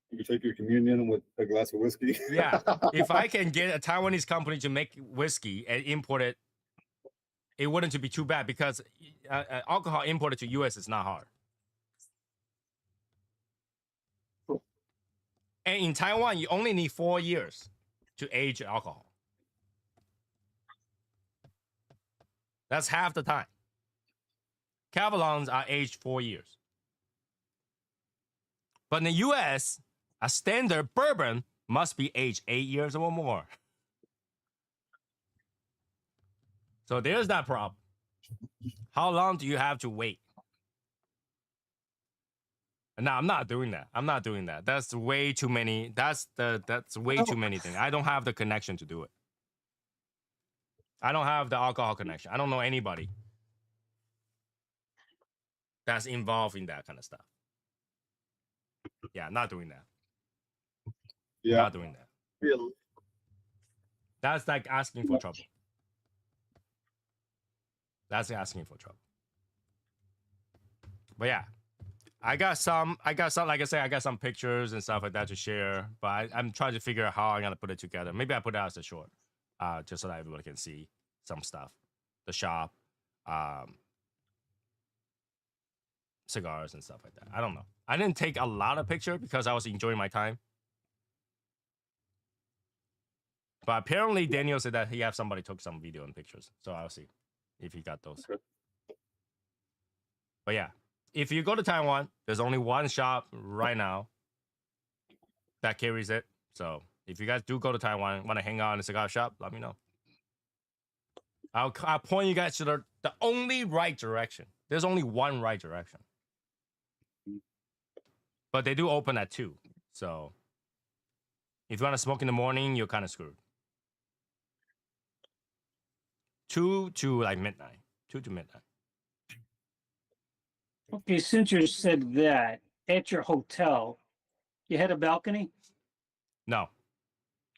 You take your communion with a glass of whiskey. Yeah. If I can get a Taiwanese company to make whiskey and import it, it wouldn't be too bad because alcohol imported to US is not hard. And in Taiwan, you only need 4 years to age alcohol. That's half the time. Cavalons are aged 4 years. But in the US, a standard bourbon must be aged 8 years or more. So there's that problem. How long do you have to wait? No, I'm not doing that. I'm not doing that. That's way too many. That's way too many things. I don't have the connection to do it. I don't have the alcohol connection. I don't know anybody that's involved in that kind of stuff. Yeah, not doing that. Yeah. Not doing that. Yeah. That's like asking for trouble. That's asking for trouble. But yeah, I got some, like I said, I got some pictures and stuff like that to share, but I'm trying to figure out how I'm going to put it together. Maybe I put it out as a short, just so that everybody can see some stuff, the shop, cigars and stuff like that. I don't know. I didn't take a lot of pictures because I was enjoying my time. But apparently Daniel said that he have somebody took some video and pictures. So I'll see if he got those. Okay. But yeah, if you go to Taiwan, there's only one shop right now that carries it. So if you guys do go to Taiwan, want to hang out in a cigar shop, let me know. I'll point you guys to the only right direction. There's only one right direction. But they do open at 2. So if you want to smoke in the morning, you're kind of screwed. 2 to like midnight. 2 to midnight. Okay, since you said that, at your hotel, you had a balcony? No.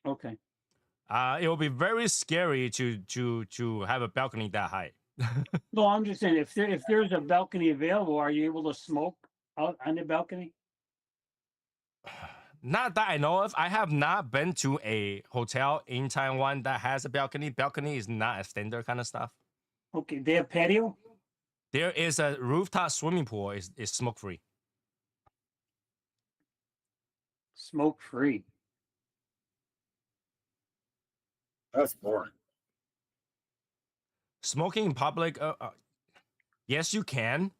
Okay. It will be very scary to have a balcony that high. No, I'm just saying, if there's a balcony available, are you able to smoke out on the balcony? Not that I know of. I have not been to a hotel in Taiwan that has a balcony. Balcony is not a standard kind of stuff. Okay, they have patio? There is a rooftop swimming pool. Is smoke free. Smoke free. That's boring. Smoking in public, yes, you can.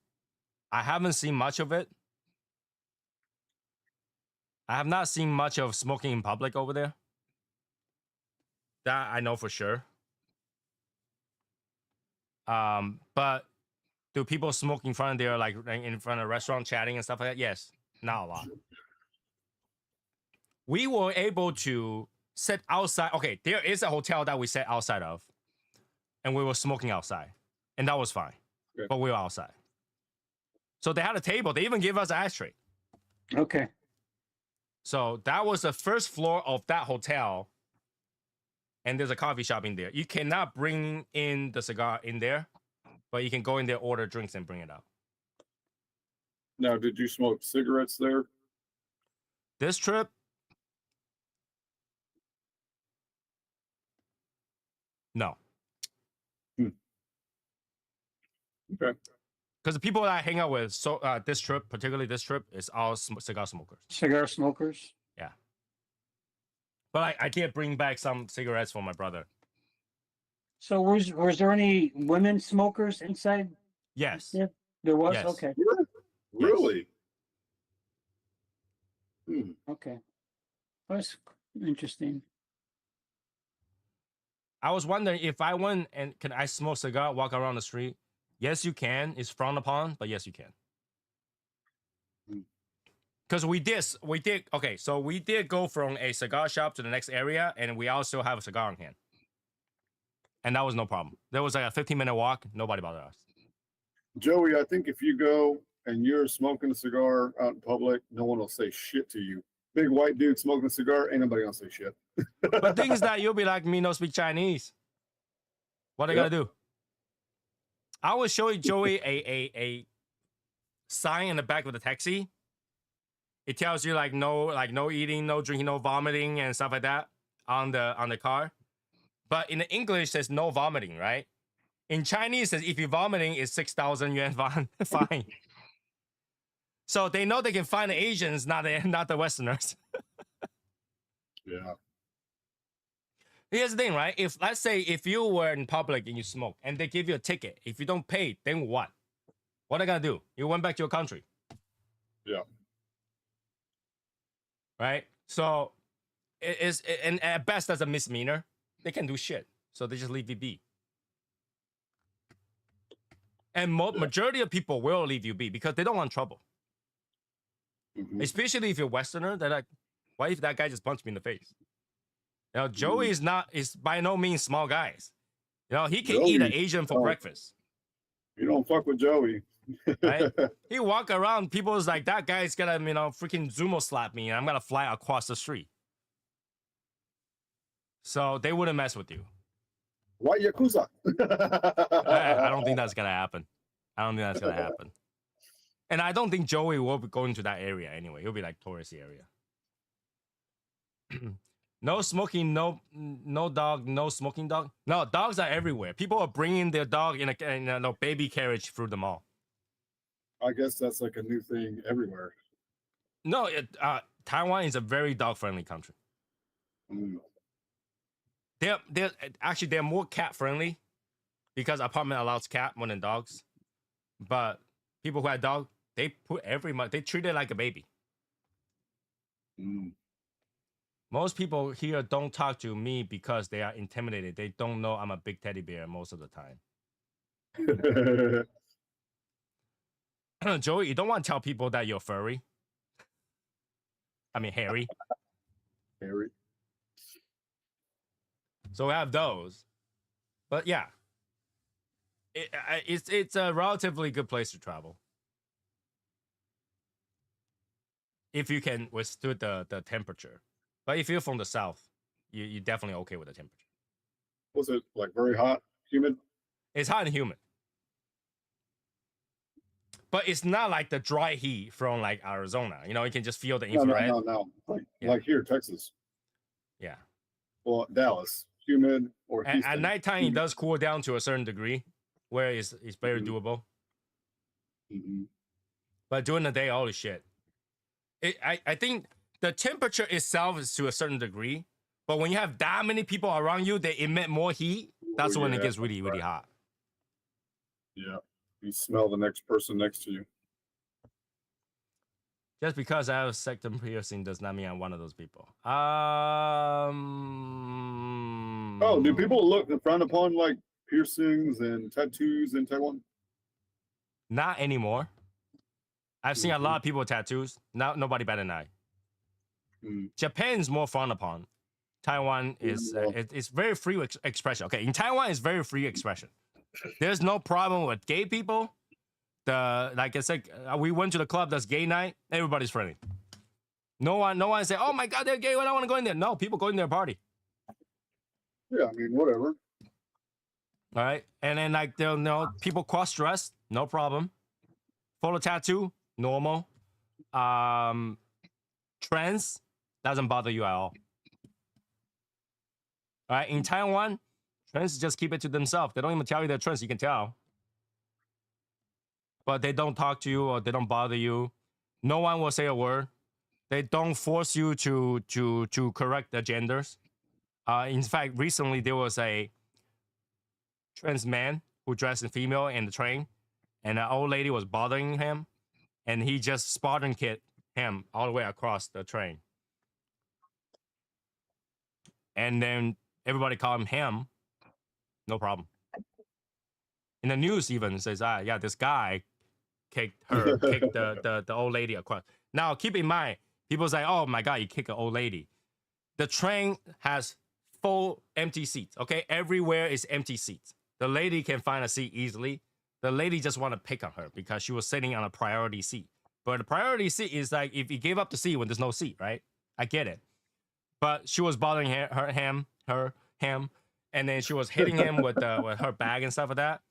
I haven't seen much of it. I have not seen much of smoking in public over there. That I know for sure. But do people smoke in front of their, like in front of a restaurant chatting and stuff like that? Yes, not a lot. We were able to sit outside. Okay, there is a hotel that we sat outside of, and we were smoking outside, and that was fine. Okay. But we were outside. So they had a table. They even gave us an ashtray. Okay. So that was the first floor of that hotel, and there's a coffee shop in there. You cannot bring in the cigar in there, but you can go in there, order drinks, and bring it out. Now, did you smoke cigarettes there? This trip, Okay. Because the people that I hang out with, so this trip, particularly this trip, is all cigar smokers. Cigar smokers. Yeah. But I can't bring back some cigarettes for my brother. So was there any women smokers inside? Yes. Yeah, there was. Yes. Okay. Yeah. Really? Okay. That's interesting. I was wondering if I went and can I smoke cigar, walk around the street? Yes, you can. It's frowned upon, but yes, you can. Because we did. Okay, so we did go from a cigar shop to the next area, and we also have a cigar in hand. And that was no problem. There was like a 15-minute walk. Nobody bothered us. Joey, I think if you go and you're smoking a cigar out in public, no one will say shit to you. Big white dude smoking a cigar, ain't nobody gonna say shit. But the thing is that you'll be like, me no speak Chinese. What are they gonna do? I will show Joey a sign in the back of the taxi. It tells you like no eating, no drinking, no vomiting, and stuff like that on the car. But in the English, there's no vomiting, right? In Chinese, says if you're vomiting, it's 6,000 yuan fine. So they know they can find the Asians, not the Westerners. Yeah. Here's the thing, right? If let's say if you were in public and you smoke and they give you a ticket, if you don't pay, then what? What are they gonna do? You went back to your country. Yeah. Right? So and at best that's a misdemeanor. They can do shit. So they just leave you be. And majority of people will leave you be because they don't want trouble. Especially if you're Westerner, they're like, what if that guy just punched me in the face? You know, Joey is by no means small guys. You know, he can eat an Asian for breakfast. You don't fuck with Joey. Right? He walk around, people's like, that guy's gonna, freaking Zumo slap me and I'm gonna fly across the street. So they wouldn't mess with you. Why Yakuza? I don't think that's gonna happen. And I don't think Joey will be going to that area anyway. He'll be like touristy area. No smoking, no dog, no smoking dog. No, dogs are everywhere. People are bringing their dog in a baby carriage through the mall. I guess that's like a new thing everywhere. No, Taiwan is a very dog-friendly country. They're more cat-friendly because apartment allows cat more than dogs. But people who have dog, they treat it like a baby. Most people here don't talk to me because they are intimidated. They don't know I'm a big teddy bear most of the time. Joey, you don't want to tell people that you're furry. I mean, hairy. Hairy. So we have those. But yeah, it's a relatively good place to travel. If you can withstand the temperature. But if you're from the south, you're definitely okay with the temperature. Was it like very hot, humid? It's hot and humid. But it's not like the dry heat from like Arizona. You know, you can just feel the infrared. No. Like here, Texas. Yeah. Well, Dallas, humid or Houston. At nighttime, it does cool down to a certain degree where it's very doable. But during the day, holy shit. I think the temperature itself is to a certain degree, but when you have that many people around you, they emit more heat. That's when it gets really, really hot. Yeah, you smell the next person next to you. Just because I have a septum piercing does not mean I'm one of those people. Oh, do people look frown upon like piercings and tattoos in Taiwan? Not anymore. I've seen a lot of people with tattoos. Nobody better than I. Japan's more frowned upon. Taiwan is it's very free expression. Okay, in Taiwan, it's very free expression. There's no problem with gay people. Like I said, we went to the club that's gay night. Everybody's friendly. No one say, "Oh my God, they're gay. I don't want to go in there." No, people go in there party. Yeah, I mean whatever. All right, and then like they'll know people cross dress, no problem. Photo tattoo, normal. Trends doesn't bother you at all. All right, in Taiwan, trends just keep it to themselves. They don't even tell you their trends. You can tell. but they don't talk to you or they don't bother you. No one will say a word. They don't force you to correct the genders. In fact, recently there was a trans man who dressed in female in the train, and an old lady was bothering him, and he just Spartan kicked him all the way across the train. And then everybody called him ham. No problem. In the news even says, yeah, this guy kicked the old lady across. Now keep in mind, people say, oh my God, you kick an old lady. The train has full empty seats. Okay, everywhere is empty seats. The lady can find a seat easily. The lady just want to pick on her because she was sitting on a priority seat. But the priority seat is like if you gave up the seat when there's no seat, right? I get it. But she was bothering him, and then she was hitting him with her bag and stuff like that.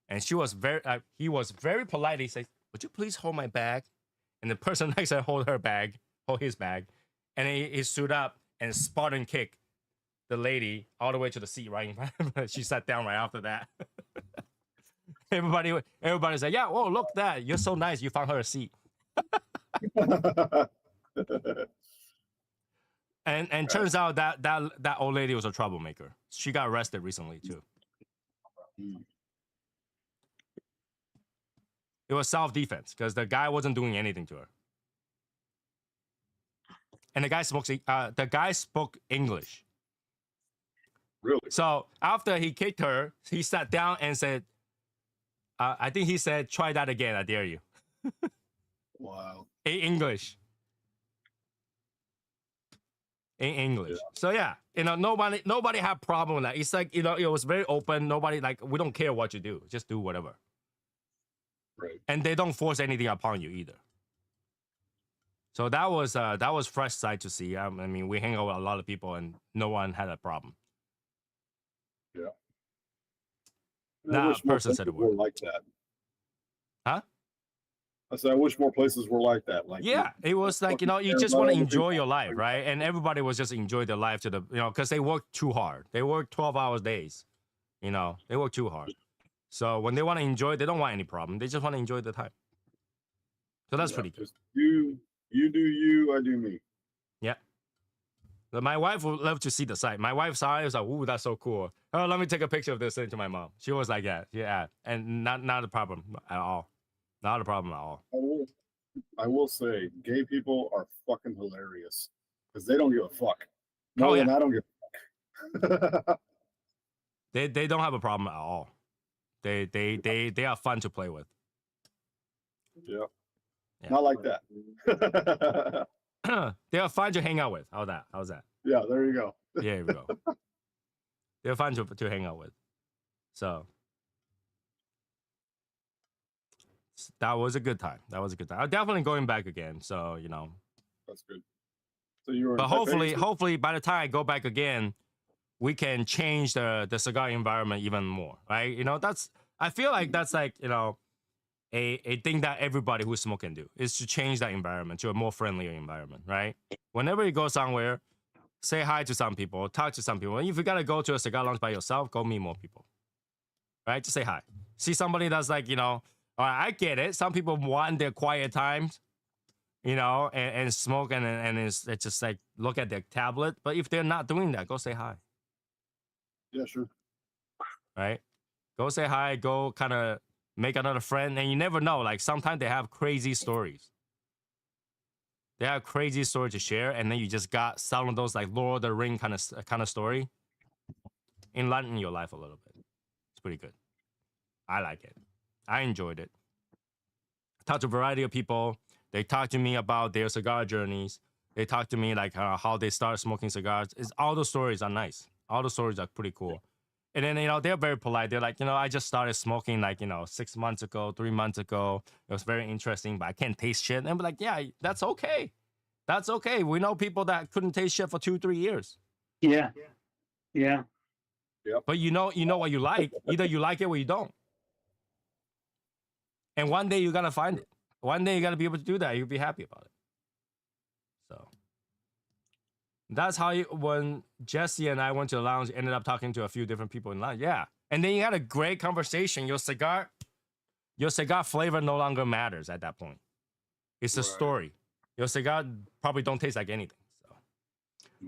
And he was very polite. He said, "Would you please hold my bag?" And the person next to her hold his bag, and he stood up and Spartan kicked the lady all the way to the seat right in front of her. She sat down right after that. Everybody said, "Yeah, oh look that, you're so nice. You found her a seat." And turns out that old lady was a troublemaker. She got arrested recently too. It was self-defense because the guy wasn't doing anything to her. And the guy spoke English. Really? So after he kicked her, he sat down and said, I think he said, "Try that again, I dare you." Wow. In English. In English. Yeah. So yeah, nobody had problem with that. It's like, it was very open. Nobody we don't care what you do. Just do whatever. Right. And they don't force anything upon you either. So that was fresh sight to see. I mean, we hang out with a lot of people and no one had a problem. Yeah. That person said a word like that. Huh? I said, I wish more places were like that. Yeah, it was like, you just want to enjoy your life, right? And everybody was just enjoy their life to the, because they work too hard. They work 12-hour days. They work too hard. So when they want to enjoy, they don't want any problem. They just want to enjoy the time. So that's pretty good. You do you, I do me. Yeah. But my wife would love to see the site. My wife saw it, was like, "Ooh, that's so cool. Oh, let me take a picture of this, send it to my mom." She was like, yeah. And not a problem at all. Not a problem at all. I will say, gay people are fucking hilarious because they don't give a fuck. No, and I don't give a fuck. They don't have a problem at all. They are fun to play with. Yeah. Not like that. They are fun to hang out with. How's that? Yeah, there you go. Yeah, we go. They're fun to hang out with. So that was a good time. I'm definitely going back again. So that's good. So you were. But hopefully, by the time I go back again, we can change the cigar environment even more, right? I feel like that's like a thing that everybody who's smoking do is to change that environment to a more friendlier environment, right? Whenever you go somewhere, say hi to some people, talk to some people. And if you gotta go to a cigar lounge by yourself, go meet more people, right? Just say hi. See somebody that's like, all right, I get it. Some people want their quiet times, and smoke and it's just like look at their tablet. But if they're not doing that, go say hi. Yeah, sure. Right? Go say hi. Go kind of make another friend, and you never know. Like sometimes they have crazy stories. They have crazy stories to share, and then you just got some of those like Lord of the Ring kind of story. Enlighten your life a little bit. It's pretty good. I like it. I enjoyed it. Talked to a variety of people. They talked to me about their cigar journeys. They talked to me like how they started smoking cigars. All those stories are nice. All the stories are pretty cool. And then, they're very polite. They're like, I just started smoking like, 6 months ago, 3 months ago. It was very interesting, but I can't taste shit. And I'm like, yeah, that's okay. That's okay. We know people that couldn't taste shit for 2-3 years. Yeah. Yeah. Yep. But you know what you like. Either you like it or you don't. And one day you're going to find it. One day you're going to be able to do that. You'll be happy about it. So that's how when Jesse and I went to the lounge, ended up talking to a few different people in lounge. Yeah. And then you had a great conversation. Your cigar your cigar flavor no longer matters at that point. It's a Right. story. Your cigar probably don't taste like anything. So,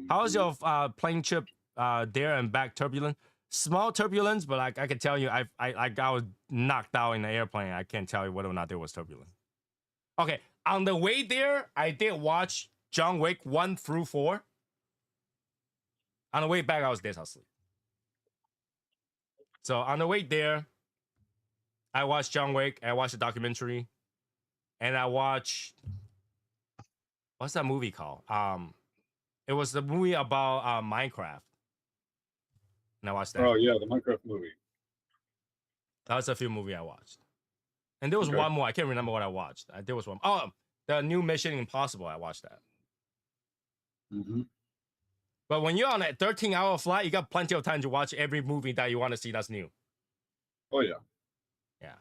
how's your plane trip there and back turbulent? Small turbulence, but like I can tell you, I was knocked out in the airplane. I can't tell you whether or not there was turbulence. Okay, on the way there, I did watch John Wick 1 through 4. On the way back, I was dead asleep. So on the way there, I watched John Wick. I watched the documentary, and I watched what's that movie called? It was the movie about Minecraft. And I watched that. Oh yeah, the Minecraft movie. That was a few movie I watched. And there was one more. I can't remember what I watched. There was one. Oh, the new Mission Impossible. I watched that. Mm-hmm. But when you're on a 13-hour flight, you got plenty of time to watch every movie that you want to see that's new. Oh yeah. Yeah.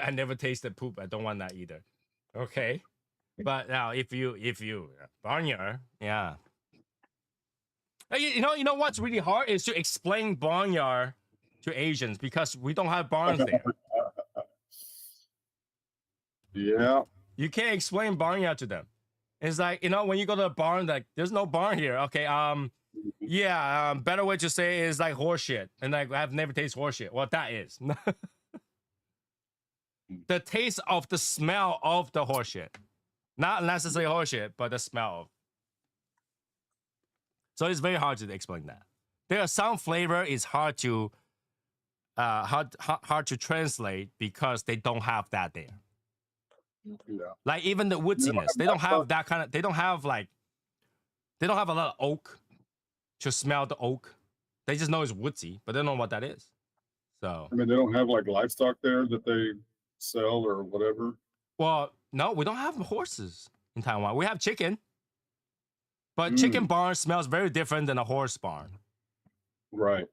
I never tasted poop. I don't want that either. Okay. But now if you barnyard, yeah. You know what's really hard is to explain barnyard to Asians because we don't have barns there. Yeah. You can't explain barnyard to them. It's like, when you go to a barn, like there's no barn here. Okay, yeah, better way to say is like horse shit. And like I've never tasted horse shit. Well, that is. The taste of the smell of the horse shit. Not necessarily horse shit, but the smell of. So it's very hard to explain that. There are some flavor is hard to translate because they don't have that there. Yeah. Like even the woodsiness, they don't have that kind of. They don't have a lot of oak to smell the oak. They just know it's woodsy, but they don't know what that is. So I mean, they don't have like livestock there that they sell or whatever. Well, no, we don't have horses in Taiwan. We have chicken, but chicken barn smells very different than a horse barn. Right.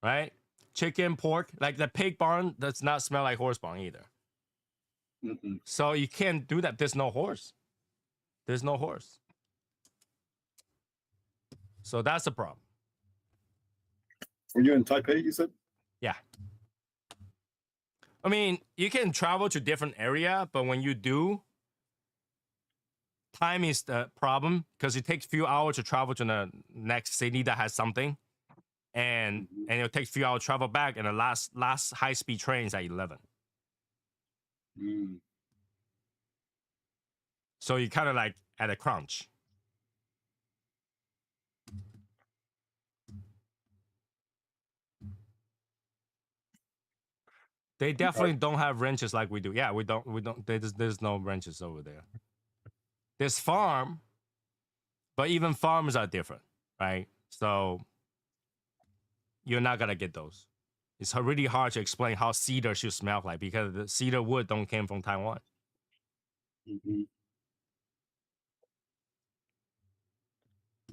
Right? Chicken, pork, like the pig barn does not smell like horse barn either. Mm-mm. So you can't do that. There's no horse. There's no horse. So that's the problem. Were you in Taipei, you said? Yeah. I mean, you can travel to different area, but when you do, time is the problem because it takes a few hours to travel to the next city that has something. And it'll take a few hours to travel back, and the last high-speed train is at 11. So you kind of like at a crunch. They definitely don't have ranches like we do. Yeah, we don't. There's no ranches over there. There's farm, but even farms are different, right? So you're not gonna get those. It's really hard to explain how cedar should smell like because the cedar wood don't came from Taiwan. Mm-hmm.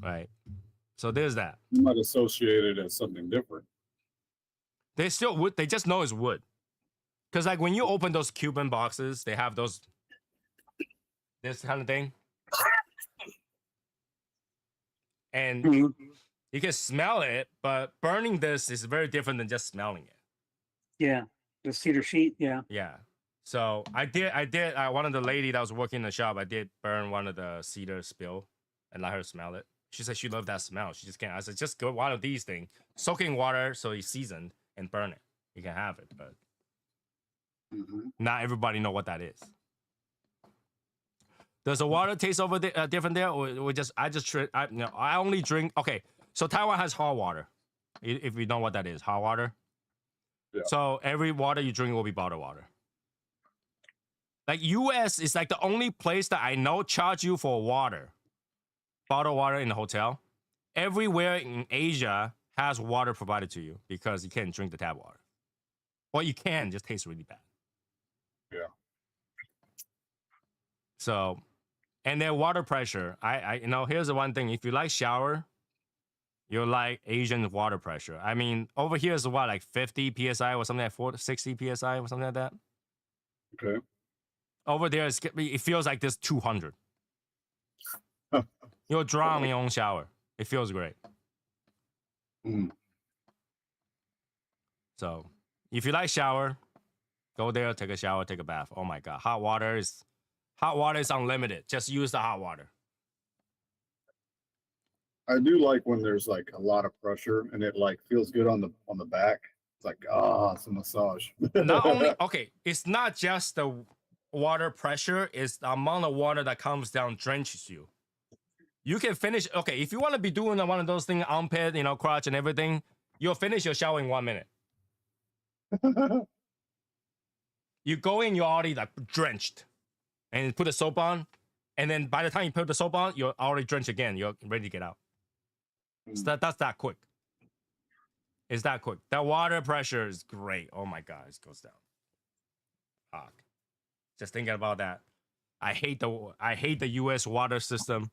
Right. So there's that. You might associate it as something different. They still wood. They just know it's wood. Because like when you open those Cuban boxes, they have this kind of thing. And you can smell it, but burning this is very different than just smelling it. Yeah. The cedar sheet. Yeah. Yeah. So I did one of the lady that was working in the shop, I did burn one of the cedar spill and let her smell it. She said she loved that smell. She just can't. I said, just go one of these things, soaking water so it's seasoned and burn it. You can have it, but not everybody know what that is. Does the water taste over there different there, or I only drink? Okay, so Taiwan has hot water. If you know what that is, hot water. Yeah. So every water you drink will be bottled water. Like U.S. is like the only place that I know charge you for water, bottled water in the hotel. Everywhere in Asia has water provided to you because you can't drink the tap water, or you can, just tastes really bad. Yeah. So, and their water pressure. I here's the one thing. If you like shower, you'll like Asian water pressure. I mean, over here is what, like 50 psi or something like 60 psi or something like that. Okay. Over there, it feels like this 200. You'll drown in your own shower. It feels great. So if you like shower, go there, take a shower, take a bath. Oh my god, hot water is unlimited. Just use the hot water. I do like when there's like a lot of pressure and it like feels good on the back. It's like it's a massage. Not only okay, it's not just the water pressure, it's the amount of water that comes down drenches you. You can finish okay, if you want to be doing one of those things, armpit, crotch and everything, you'll finish your shower in 1 minute. You go in, you're already like drenched. And put the soap on, and then by the time you put the soap on, you're already drenched again. You're ready to get out. So that's that quick. It's that quick. That water pressure is great. Oh my god, it goes down. Fuck. Just thinking about that. I hate the US water system.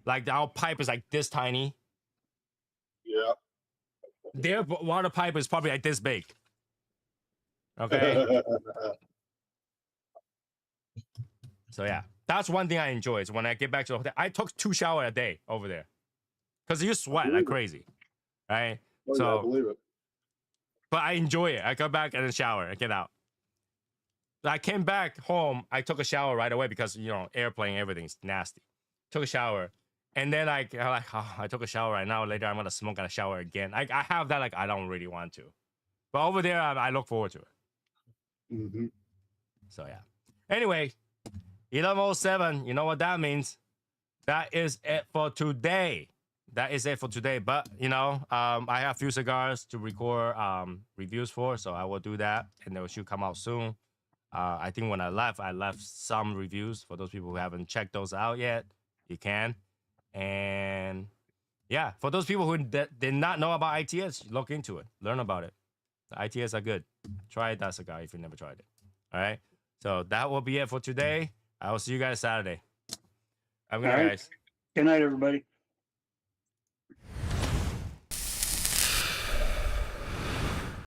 Like our pipe is like this tiny. Yeah. Their water pipe is probably like this big. Okay. So yeah, that's one thing I enjoy is when I get back to the hotel. I took 2 showers a day over there because you sweat like crazy, right? Oh, so yeah, I believe it. But I enjoy it. I come back and then shower and get out. I came back home. I took a shower right away because airplane, everything's nasty. Took a shower, and then I took a shower right now. Later I'm gonna smoke and a shower again. I have that I don't really want to, but over there I look forward to it. Mm-hmm. So yeah. Anyway. 11:07, you know what that means. That is it for today. But I have a few cigars to record reviews for, so I will do that, and they should come out soon. I think when I left some reviews for those people who haven't checked those out yet. You can, and yeah, for those people who did not know about ITS, look into it, learn about it. The ITS are good. Try that cigar if you never tried it. All right, so that will be it for today. I will see you guys Saturday. Have a good night, guys. Good night, everybody.